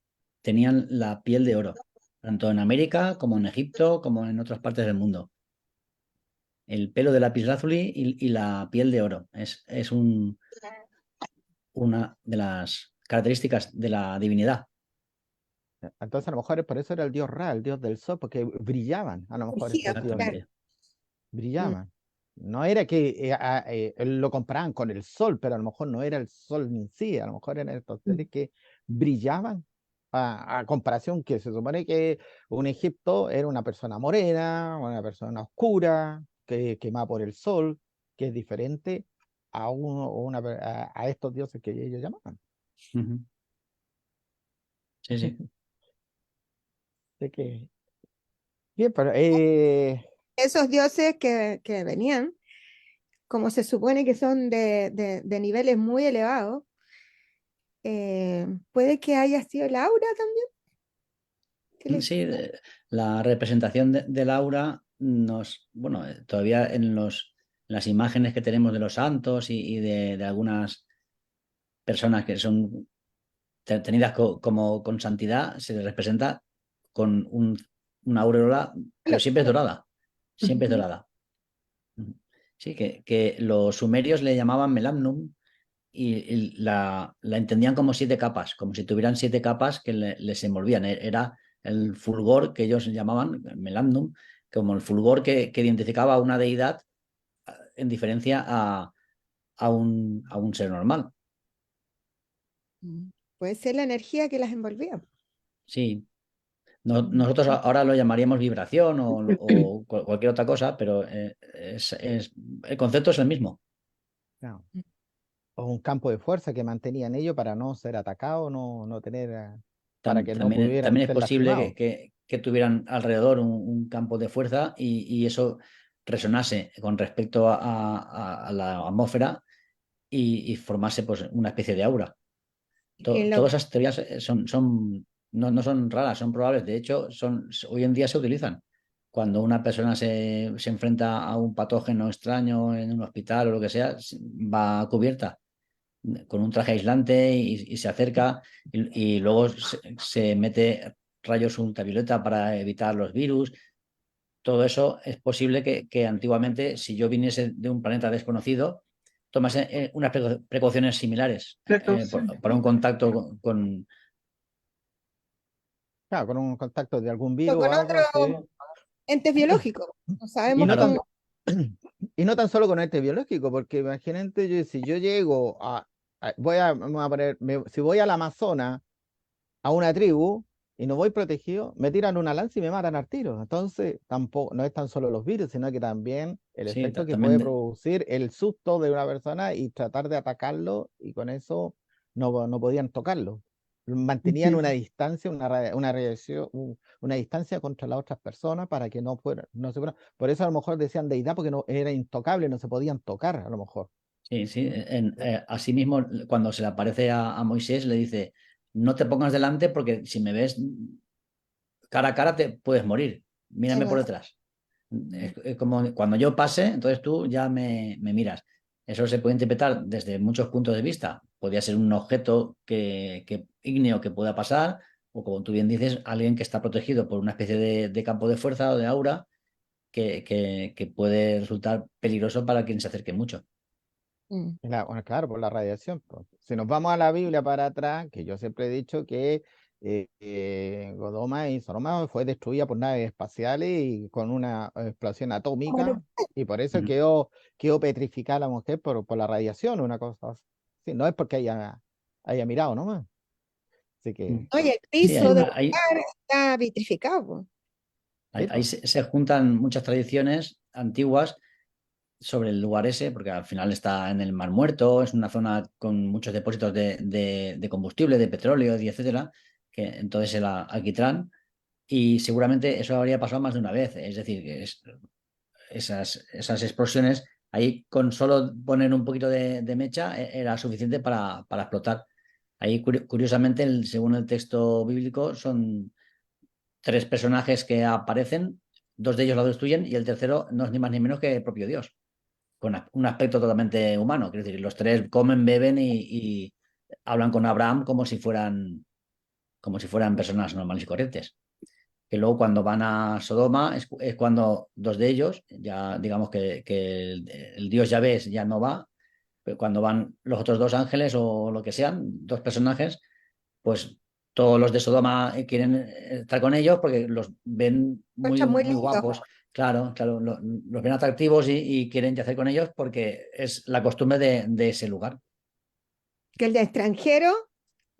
tenían la piel de oro, tanto en América como en Egipto, como en otras partes del mundo. El pelo de lapislázuli y la piel de oro. Una de las características de la divinidad. Entonces a lo mejor por eso era el dios Ra, el dios del sol, porque brillaban a lo mejor Energía, estos dioses. claro. Exactamente. Mm. Brillaban. No era que lo comparaban con el sol, pero a lo mejor no era el sol en sí, a lo mejor eran estos seres que brillaban a comparación que se supone que un Egipto era una persona morena, una persona oscura, que quemada por el sol, que es diferente a estos dioses que ellos llamaban. Ujú. Sí, sí. Así que, bien, pero Esos dioses que venían, como se supone que son de niveles muy elevados, puede que haya sido Laura también. Que les... Sí, la representación del aura bueno, todavía en las imágenes que tenemos de los santos y de algunas personas que son tenidas como con santidad, se les representa con una aureola, pero siempre es dorada, siempre es dorada. Sí, que los sumerios le llamaban melamnum y la entendían como 7 capas, como si tuvieran 7 capas que les envolvían. Era el fulgor que ellos llamaban melamnum, como el fulgor que identificaba a una deidad en diferencia a un ser normal. Puede ser la energía que las envolvía. Sí, Mm. nosotros ahora lo llamaríamos vibración o cualquier otra cosa, pero el concepto es el mismo. no, o un campo de fuerza que mantenían ellos para no ser atacados, no tener, para que no pudieran También es ser posible lastimados. que tuvieran alrededor un campo de fuerza y eso resonase con respecto a la atmósfera y formase pues, una especie de aura. En lo Todas esas teorías no son raras, son probables. De hecho, hoy en día se utilizan. Cuando una persona se enfrenta a un patógeno extraño en un hospital o lo que sea, va cubierta con un traje aislante y se acerca y luego se mete rayos ultravioleta para evitar los virus. todo eso es posible que antiguamente, si yo viniese de un planeta desconocido, tomase unas precauciones similares para un contacto Claro, con un contacto de algún O virus con o algo, sí. otros entes biológicos. No Y sabemos no tan, Claro, cómo. y no tan solo con este biológico, porque imagínate, si yo llego vamos a poner, si voy al Amazonas a una tribu y no voy protegido, me tiran una lanza y me matan al tiro. Entonces, tampoco, no es tan solo los virus, sino que también el sí, efecto que también puede producir el susto de una persona y tratar de atacarlo, y con eso no podían tocarlo. Mantenían una distancia, una radiación, una distancia contra las otras personas para que no se fueran. Por eso a lo mejor decían deidad, porque no era intocable, no se podían tocar, a lo mejor. sí, sí. Asimismo, cuando se le aparece a Moisés, le dice, no te pongas delante porque si me ves cara a cara te puedes morir. Mírame por detrás. Es como cuando yo pase, entonces tú ya me miras. Eso se puede interpretar desde muchos puntos de vista. Podría ser un objeto ígneo que pueda pasar, o como tú bien dices, alguien que está protegido por una especie de campo de fuerza o de aura que puede resultar peligroso para quien se acerque mucho. Mm. Bueno, claro, por la radiación, pues. Si nos vamos a la Biblia para atrás, que yo siempre he dicho que Godoma y Sodoma fue destruida por naves espaciales y con una explosión atómica, y por eso Ujú. quedó petrificada la mujer por la radiación, una cosa así. Sí, no es porque haya mirado nomás. Así que, Oye, el Sí, piso del lugar está vitrificado, po. sí, ahí pues. se juntan muchas tradiciones antiguas sobre el lugar ese, porque al final está en el Mar Muerto, es una zona con muchos depósitos de combustible, de petróleo, y etcétera, que entonces el alquitrán, y seguramente eso habría pasado más de una vez. Es decir, que esas explosiones, ahí con solo poner un poquito de mecha era suficiente para explotar. Ahí, curiosamente, según el texto bíblico, son tres personajes que aparecen, dos de ellos lo destruyen y el tercero no es ni más ni menos que el propio Dios, con un aspecto totalmente humano. Quiero decir, los tres comen, beben y hablan con Abraham como si fueran personas normales y corrientes. Que luego cuando van a Sodoma es cuando dos de ellos, ya digamos que el Dios Yahvé ya no va, pero cuando van los otros dos ángeles o lo que sean, dos personajes, pues todos los de Sodoma quieren estar con ellos porque los ven muy, Encuentran muy muy lindo. guapos. Claro, claro, los ven atractivos y quieren yacer con ellos porque es la costumbre de ese lugar. Que el de extranjero,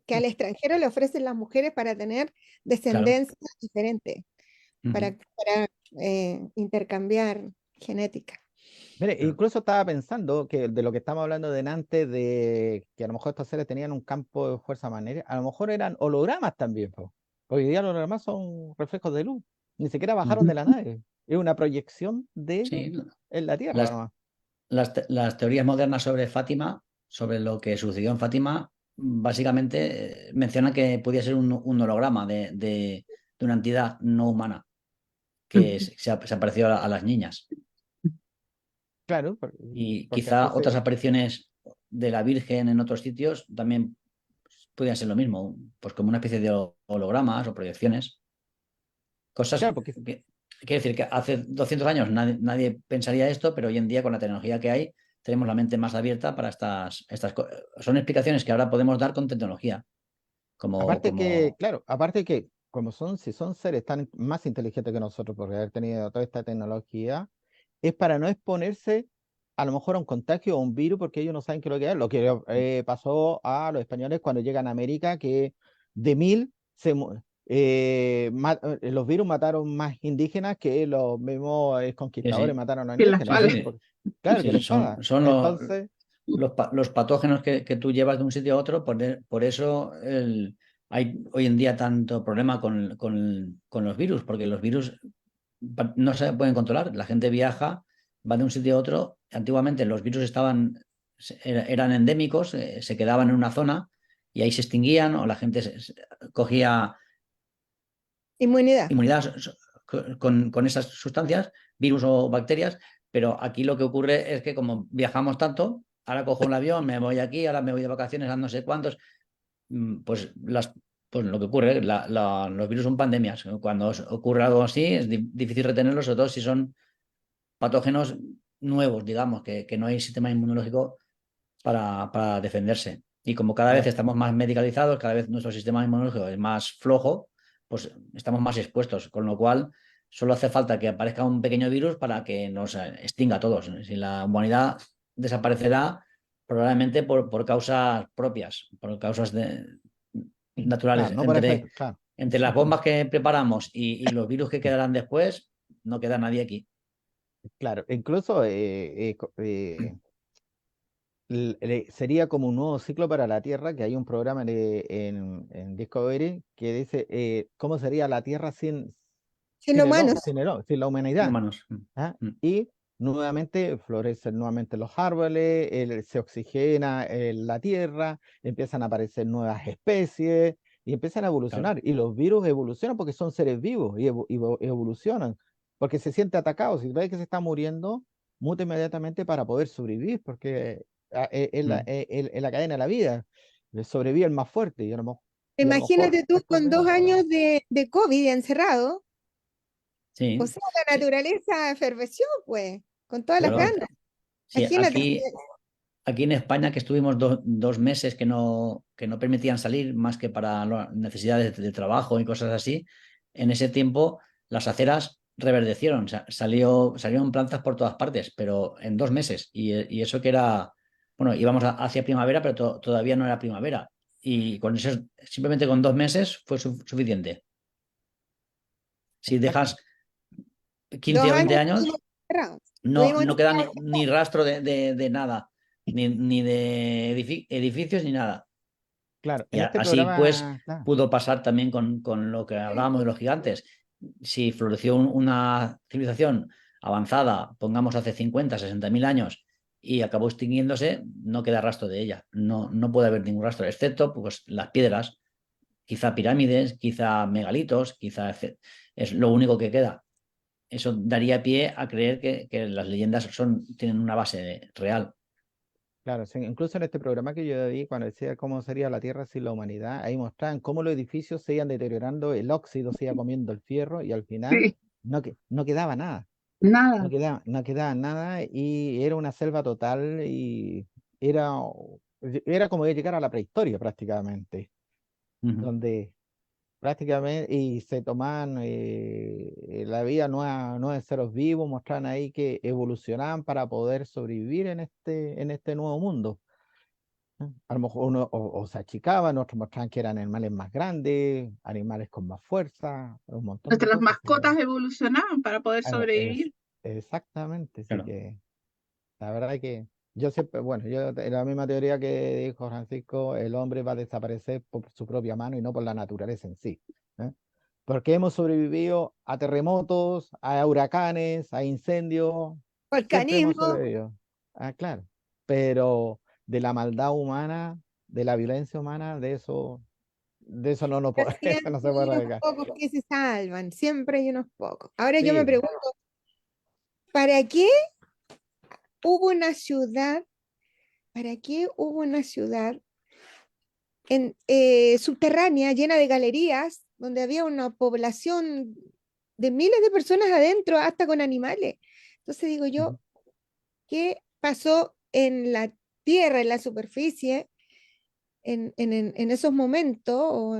que al extranjero le ofrecen las mujeres para tener Claro. descendencia diferente, Ujú. para intercambiar genética. Mire, Claro. incluso estaba pensando que de lo que estamos hablando delante, de que a lo mejor estos seres tenían un campo de fuerza manera, a lo mejor eran hologramas también, po. Hoy día los hologramas son reflejos de luz, ni siquiera bajaron Ujú. de la nave, es una proyección de ellos Sí, en la Tierra las, nomás. las teorías modernas sobre Fátima, sobre lo que sucedió en Fátima, básicamente mencionan que podía ser un holograma de una entidad no humana que se apareció a las niñas. Claro, Y porque así quizá otras se... apariciones de la Virgen en otros sitios también podrían ser lo mismo, pues como una especie de hologramas o proyecciones. Cosas Claro, porque que, quiere decir que hace 200 años nadie pensaría esto, pero hoy en día con la tecnología que hay, tenemos la mente más abierta para estas cosas. Son explicaciones que ahora podemos dar con tecnología, como, aparte que, como, claro, aparte que como si son seres tan más inteligentes que nosotros por haber tenido toda esta tecnología, es para no exponerse a lo mejor a un contagio o un virus, porque ellos no saben qué es lo que es. Lo que pasó a los españoles cuando llegan a América, que de 1000 los virus mataron más indígenas que los mismos sí, conquistadores sí, mataron a los Que las sí, indígenas. sí, balas. sí. Claro, que la Sí, son, espada. son Entonces, los patógenos que tú llevas de un sitio a otro, por eso hay hoy en día tanto problema con los virus, porque los virus no se pueden controlar. La gente viaja, va de un sitio a otro. Antiguamente los virus eran endémicos, se quedaban en una zona y ahí se extinguían o la gente cogía Inmunidad. inmunidad con esas sustancias, virus o bacterias, pero aquí lo que ocurre es que como viajamos tanto, ahora cojo un avión, me voy aquí, ahora me voy de vacaciones a no sé cuántos, pues pues lo que ocurre, los virus son pandemias. Cuando ocurre algo así es difícil retenerlos, sobre todo si son patógenos nuevos, digamos, que no hay sistema inmunológico para defenderse. Y como cada vez Claro, estamos más medicalizados, cada vez nuestro sistema inmunológico es más flojo, pues estamos más expuestos, con lo cual solo hace falta que aparezca un pequeño virus para que nos extinga a todos. Si la humanidad desaparecerá probablemente por causas propias, por causas naturales. claro, no por efecto, claro. Entre las bombas que preparamos y los virus que quedarán después, no queda nadie aquí. Claro, incluso sería como un nuevo ciclo para la Tierra, que hay un programa en Discovery que dice cómo sería la Tierra Sin humanos. sin la humanidad. Humanos. ¿Ah? Y nuevamente florecen nuevamente los árboles, se oxigena la tierra, empiezan a aparecer nuevas especies y empiezan a Claro. evolucionar. Y los virus evolucionan porque son seres vivos y evolucionan, porque se siente atacado. Si ve que se está muriendo, muta inmediatamente para poder sobrevivir, porque en la cadena de la vida sobrevive el más fuerte. Y a lo mejor Imagínate tú estos con 2 años de COVID encerrado. O Sí, sea, la naturaleza eferveció, pues, con todas las claro. ganas. Sí, Imagínate. aquí en España, que estuvimos 2 meses que no permitían salir más que para las necesidades de trabajo y cosas así, en ese tiempo las aceras reverdecieron, salieron plantas por todas partes, pero en 2 meses. Y eso que era, bueno, íbamos hacia primavera, pero todavía no era primavera. Y con eso, simplemente con 2 meses fue suficiente. Si dejas 15 dos o 20 años años, estuvimos encerrados. no, Estuvimos no queda encerrados. ni rastro de nada, ni de edificios ni nada. claro, Y en este así pues programa, claro, pudo pasar también con lo que hablábamos de los gigantes. Si floreció una civilización avanzada, pongamos hace 50, 60.000 años, y acabó extinguiéndose, no queda rastro de ella. No, no puede haber ningún rastro, excepto pues, las piedras, quizá pirámides, quizá megalitos, es lo único que queda. Eso daría pie a creer que las leyendas tienen una base real. claro, sí, incluso en este programa que yo vi, cuando decía cómo sería la Tierra sin la humanidad, ahí mostraban cómo los edificios se iban deteriorando, el óxido se iba comiendo el fierro y al final Sí, no quedaba nada, nada. no quedaba nada y era una selva total y era, era como llegar a la prehistoria prácticamente, Ujú. donde prácticamente y se tomaban la vida no de seres vivos, mostraban ahí que evolucionaban para poder sobrevivir en este nuevo mundo. ¿No? A lo mejor uno o se achicaban, otros mostraban que eran animales más grandes, animales con más fuerza, un montón de Nuestras cosas. mascotas evolucionaban para poder Es, sobrevivir. exactamente, así Claro. que la verdad es que yo siempre, bueno, yo en la misma teoría que dijo Francisco, el hombre va a desaparecer por su propia mano y no por la naturaleza en sí. ¿Eh? Porque hemos sobrevivido a terremotos, a huracanes, a incendios, siempre hemos Volcanismo. sobrevivido. Ah, claro. Pero de la maldad humana, de la violencia humana, de eso no, no, Pero eso no siempre se puede hay unos erradicar. pocos que se salvan, siempre hay unos pocos. Ahora yo me Sí, pregunto, ¿para qué hubo una ciudad, para qué hubo una ciudad subterránea llena de galerías donde había una población de miles de personas adentro, hasta con animales? Entonces digo ujú, yo, ¿qué pasó en la tierra, en la superficie, en esos momentos,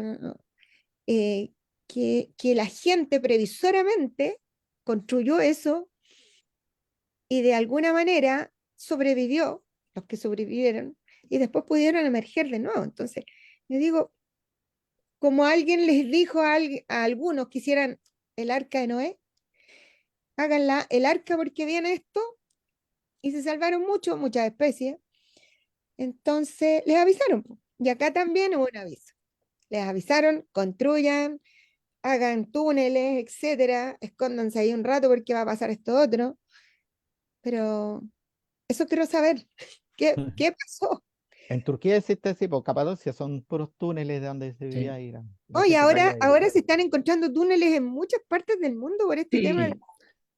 eh, que la gente previsoramente construyó eso y de alguna manera sobrevivió, los que sobrevivieron, y después pudieron emerger de nuevo? Entonces, yo digo, como alguien les dijo a algunos que hicieran el arca de Noé, háganla el arca porque viene esto, y se salvaron muchas especies. Entonces les avisaron, po. Y acá también hubo un aviso. Les avisaron, construyan, hagan túneles, etcétera, escóndanse ahí un rato porque va a pasar esto otro. Pero eso quiero saber. ¿Qué pasó? en Turquía existe así, por Capadocia son puros túneles de donde se vivía Sí. ahí, la Oye, gente ahora, traía ahí. ahora se están encontrando túneles en muchas partes del mundo por este tema Sí,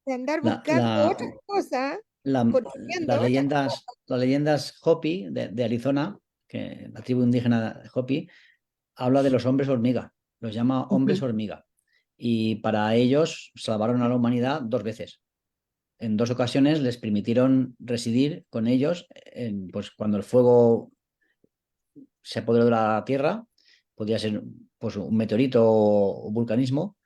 de andar La, buscando la, otras cosas, la- construyendo otras cosas. las leyendas Hopi de Arizona, que la tribu indígena Hopi, habla de los hombres hormiga, los llama hombres Ujú. hormiga. Y para ellos salvaron a la humanidad 2 veces. En 2 ocasiones les permitieron residir con ellos pues, cuando el fuego se apoderó de la Tierra, podía ser pues, un meteorito o vulcanismo,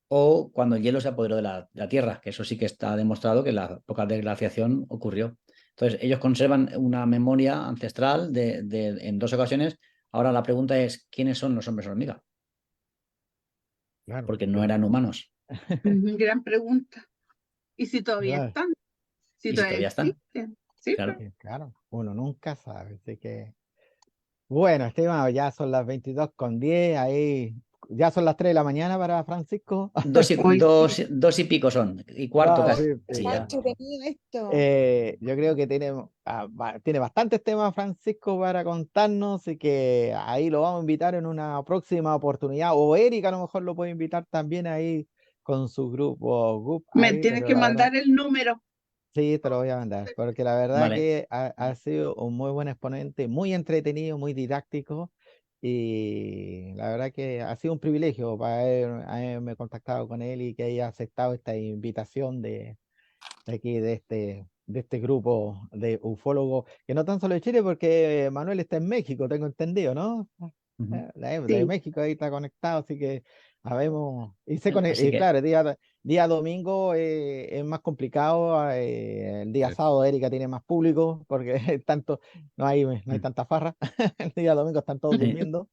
o cuando el hielo se apoderó de la Tierra, que eso sí que está demostrado que la época de glaciación ocurrió. Entonces, ellos conservan una memoria ancestral en 2 ocasiones. Ahora la pregunta es, ¿quiénes son los hombres hormiga? Claro, Porque no eran humanos Ujú, gran pregunta. ¿Y si todavía claro, están? Si y si todavía todavía están, existen. Sí, claro. pues. claro, uno nunca sabe, así que bueno, estimado, ya son las 22:10, ahí ya son las 3 de la mañana para Francisco. Hoy sí. 2 y pico son, y cuarto No, Oh, sí, casi sí, está ya. ya. entretenido esto. Yo creo que tiene bastantes temas, Francisco, para contarnos y que ahí lo vamos a invitar en una próxima oportunidad. O Erika a lo mejor lo puede invitar también ahí con su grupo, Me ahí, tienes pero que la verdad, mandar el número. sí, te lo voy a mandar, porque la verdad Vale. que ha sido un muy buen exponente, muy entretenido, muy didáctico. Y la verdad que ha sido un privilegio para haberme contactado con él y que haya aceptado esta invitación de aquí, de este grupo de ufólogos, que no tan solo de Chile, porque Manuel está en México, tengo entendido, ¿no? Ujú. La de Sí. México ahí está conectado, así que sabemos, Así y que, claro, día domingo es más complicado, el día Es- sábado Erika tiene más público, porque no hay tanta farra, el día domingo están todos sí. durmiendo,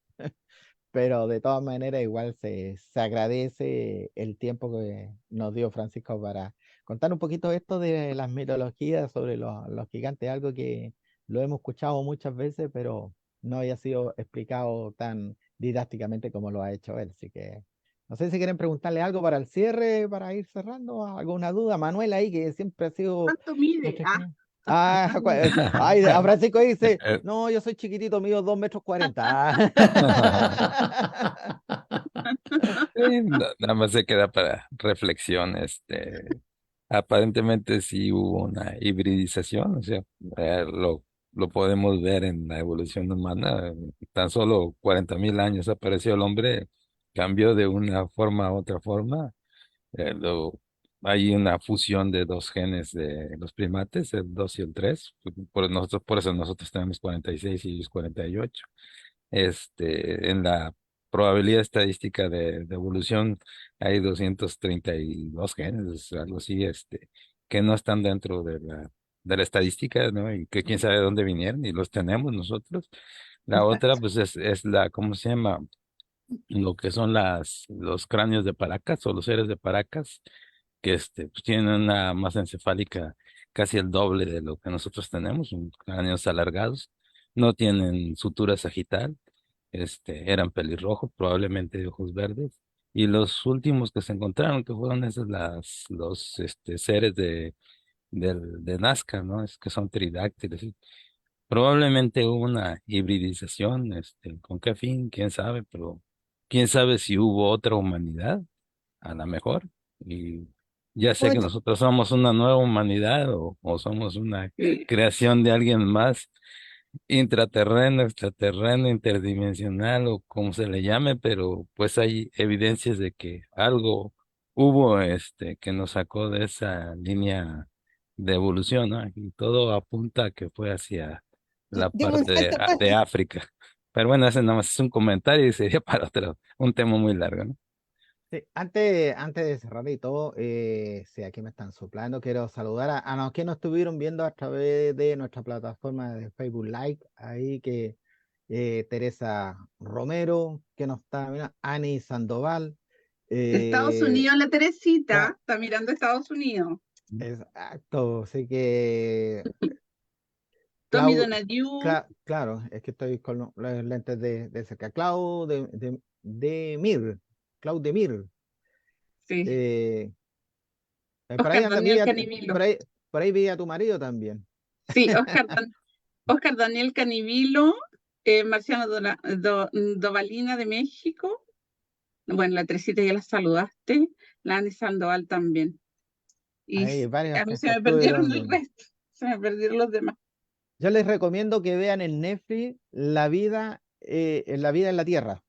pero de todas maneras igual se agradece el tiempo que nos dio Francisco para contar un poquito esto de las mitologías sobre los gigantes, algo que lo hemos escuchado muchas veces, pero no había sido explicado tan didácticamente como lo ha hecho él. Así que no sé si quieren preguntarle algo para el cierre, para ir cerrando, alguna duda. Manuel ahí, que siempre ha sido ¿Cuánto mide? nuestro Ah, ingeniero. Ay, a Francisco dice, Eh, no, yo soy chiquitito, mido 2,40 m. Nada más se queda para reflexión, aparentemente sí hubo una hibridización, o sea, lo podemos ver en la evolución humana. Tan solo 40.000 años apareció el hombre, cambió de una forma a otra forma. Hay una fusión de 2 genes de los primates, el 2 y el 3. Por eso nosotros tenemos 46 y ellos 48. En la probabilidad estadística de evolución hay 232 genes, algo así, que no están dentro de la estadística, ¿no? Y que quién sabe de dónde vinieron y los tenemos nosotros. La otra, exacto. pues, es ¿cómo se llama? Lo que son los cráneos de Paracas o los seres de Paracas, que pues, tienen una masa encefálica casi el doble de lo que nosotros tenemos, cráneos alargados, no tienen sutura sagital, eran pelirrojos, probablemente de ojos verdes, y los últimos que se encontraron, que fueron esos los seres de Nazca, ¿no? Es que son tridáctiles, ¿sí? Probablemente hubo una hibridización, ¿con qué fin? ¿Quién sabe? Pero quién sabe si hubo otra humanidad, a lo mejor. Y ya sé que Oye, nosotros somos una nueva humanidad o somos una Sí. creación de alguien más intraterreno, extraterreno, interdimensional o como se le llame, pero pues hay evidencias de que algo hubo, que nos sacó de esa línea de evolución, ¿no? Y todo apunta a que fue hacia la dimos un parte de, salto de cuántico. África. Pero bueno, ese nada más es un comentario y sería para otro, un tema muy largo, ¿no? Sí, antes de cerrar y todo, sí, aquí me están soplando. Quiero saludar a los que nos estuvieron viendo a través de nuestra plataforma de Facebook Live. Ahí que Teresa Romero, que nos está mirando, Ani Sandoval. Estados eh, Unidos, la cla- Teresita, está mirando Estados Unidos. exacto, así que Tommy Clau, Donadieu, claro, es que estoy con los lentes de cerca. Clau de Mir. sí. eh, por ahí Oscar anda, Daniel Canivilo. por ahí vi a tu marido también. Sí, Oscar Daniel Canivilo, Marciano Dovalina de México. Bueno, la Teresita ya la saludaste, la Annie Sandoval también. Y Hay varios a que mí se nos me perdieron estuvieron el viendo. resto, se me perdieron los demás. Yo les recomiendo que vean en Netflix La vida en la Tierra.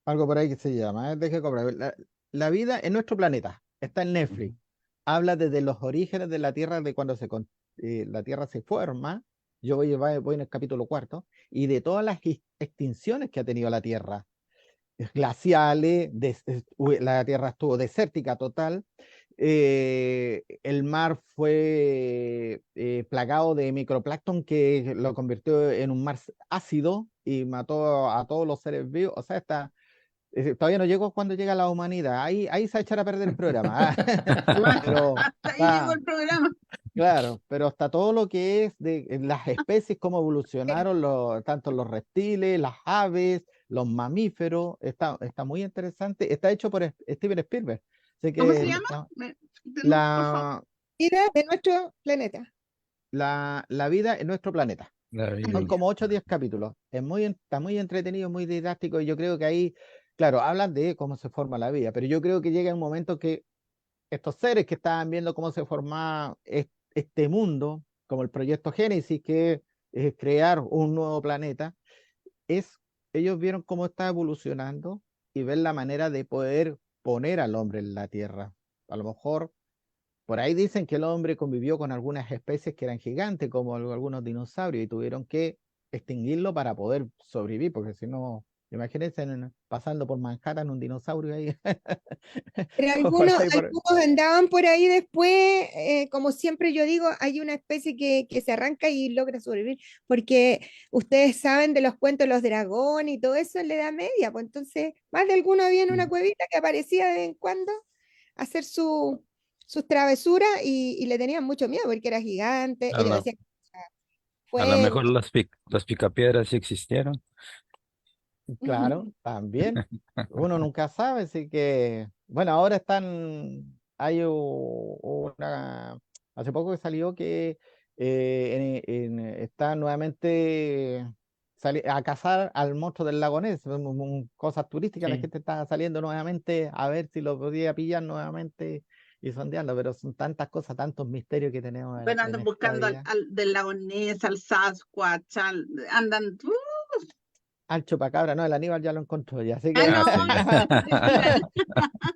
algo por ahí que se llama, deje comprar. La vida en nuestro planeta, está en Netflix. Habla desde los orígenes de la Tierra, de cuando la Tierra se forma. Yo voy en el capítulo 4, y de todas las extinciones que ha tenido la Tierra. Glaciales, la Tierra estuvo desértica total, el mar fue plagado de microplancton que lo convirtió en un mar ácido y mató a todos los seres vivos. O sea, todavía no llegó cuando llega la humanidad. Ahí se va a echar a perder el programa. Pero Hasta ahí llegó el programa. claro, pero hasta todo lo que es de las especies, cómo evolucionaron tanto los reptiles, las aves, los mamíferos, está muy interesante. Está hecho por Steven Spielberg. Así ¿Cómo se que llama? De nuevo, por favor. Vida de nuestro planeta. la vida en nuestro planeta. La vida. Son como 8 o 10 capítulos. Está muy entretenido, muy didáctico, y yo creo que ahí, claro, hablan de cómo se forma la vida, pero yo creo que llega un momento que estos seres que estaban viendo cómo se formaba este mundo, como el proyecto Génesis, que es crear un nuevo planeta, ellos vieron cómo está evolucionando y ven la manera de poder poner al hombre en la Tierra. A lo mejor, por ahí dicen que el hombre convivió con algunas especies que eran gigantes, como algunos dinosaurios, y tuvieron que extinguirlo para poder sobrevivir, porque si no, imagínense pasando por Manhattan un dinosaurio ahí. Pero Por algunos, ahí, algunos andaban por ahí después, como siempre yo digo, hay una especie que se arranca y logra sobrevivir, porque ustedes saben de los cuentos de los dragones y todo eso en la Edad Media, pues entonces más de alguno había en una cuevita que aparecía de vez en cuando a hacer sus travesuras y le tenían mucho miedo porque era gigante, A ellos lo, decían que era a lo fuego. mejor las picapiedras sí existieron. claro, también. Uno nunca sabe, así que, bueno, ahora hay hace poco que salió que están nuevamente a cazar al monstruo del lago Ness, cosas turísticas, la Sí. gente está saliendo nuevamente a ver si lo podía pillar nuevamente y sondearlo, pero son tantas cosas, tantos misterios que tenemos Bueno, en andan esta buscando vida. del lago Ness, al Sasquatch, andan. Al chupacabra, no, el Aníbal ya lo encontró ya, así que Ah,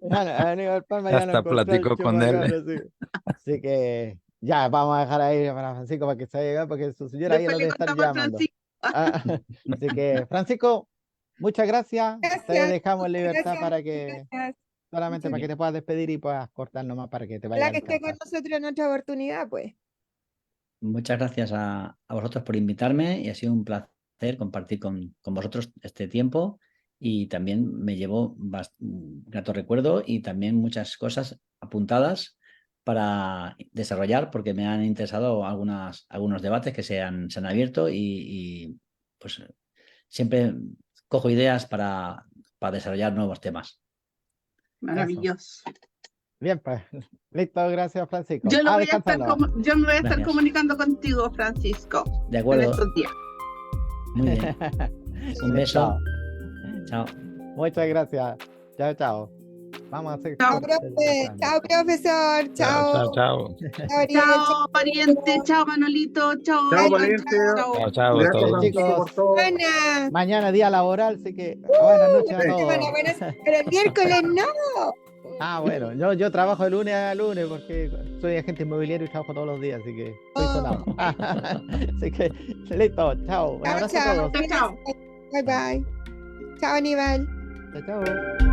no, Sí. Aníbal Palma ya lo Hasta encontró el platicó con él. chupacabra, sí. Así que ya, vamos a dejar ahí para Francisco para que se llegue, porque su señora ahí lo después le debe estar contamos al llamando. Francisco. Ah, así que, Francisco, muchas gracias. Te Gracias, dejamos en libertad gracias. solamente Muchas para que gracias. te puedas despedir y puedas cortar nomás para que te vaya Ojalá a que esté con descansar. nosotros en otra oportunidad, pues. Muchas gracias a vosotros por invitarme y ha sido un placer compartir con vosotros este tiempo, y también me llevo un grato recuerdo y también muchas cosas apuntadas para desarrollar, porque me han interesado algunos debates que se han abierto, y pues siempre cojo ideas para desarrollar nuevos temas. Maravilloso. Bien, pues, listo, gracias, Francisco. Yo me voy a Descansando. estar Gracias. comunicando contigo, Francisco, De en acuerdo. estos días. Muy bien. Un beso. Chao. Muchas gracias. Chao, chao. Vamos a hacer. Chao, profe. Chao, profesor. Chao, Chao. chao. Chao, Ariel. Chao, pariente. Chao, Manolito. Chao, Chao, Iván, Valencia. Chao, chao a Gracias, todos. Francisco, chicos. por todo. Ana. Mañana día laboral, así que buenas noches a Sí. todos. Pero el miércoles no. Ah, bueno, yo trabajo de lunes a lunes porque soy agente inmobiliario y trabajo todos los días, así que estoy sonado. Así que listo, chao. Un Chao, abrazo a chao. todos. Chao. Bye, bye. Chao, Aníbal. Chao, chao.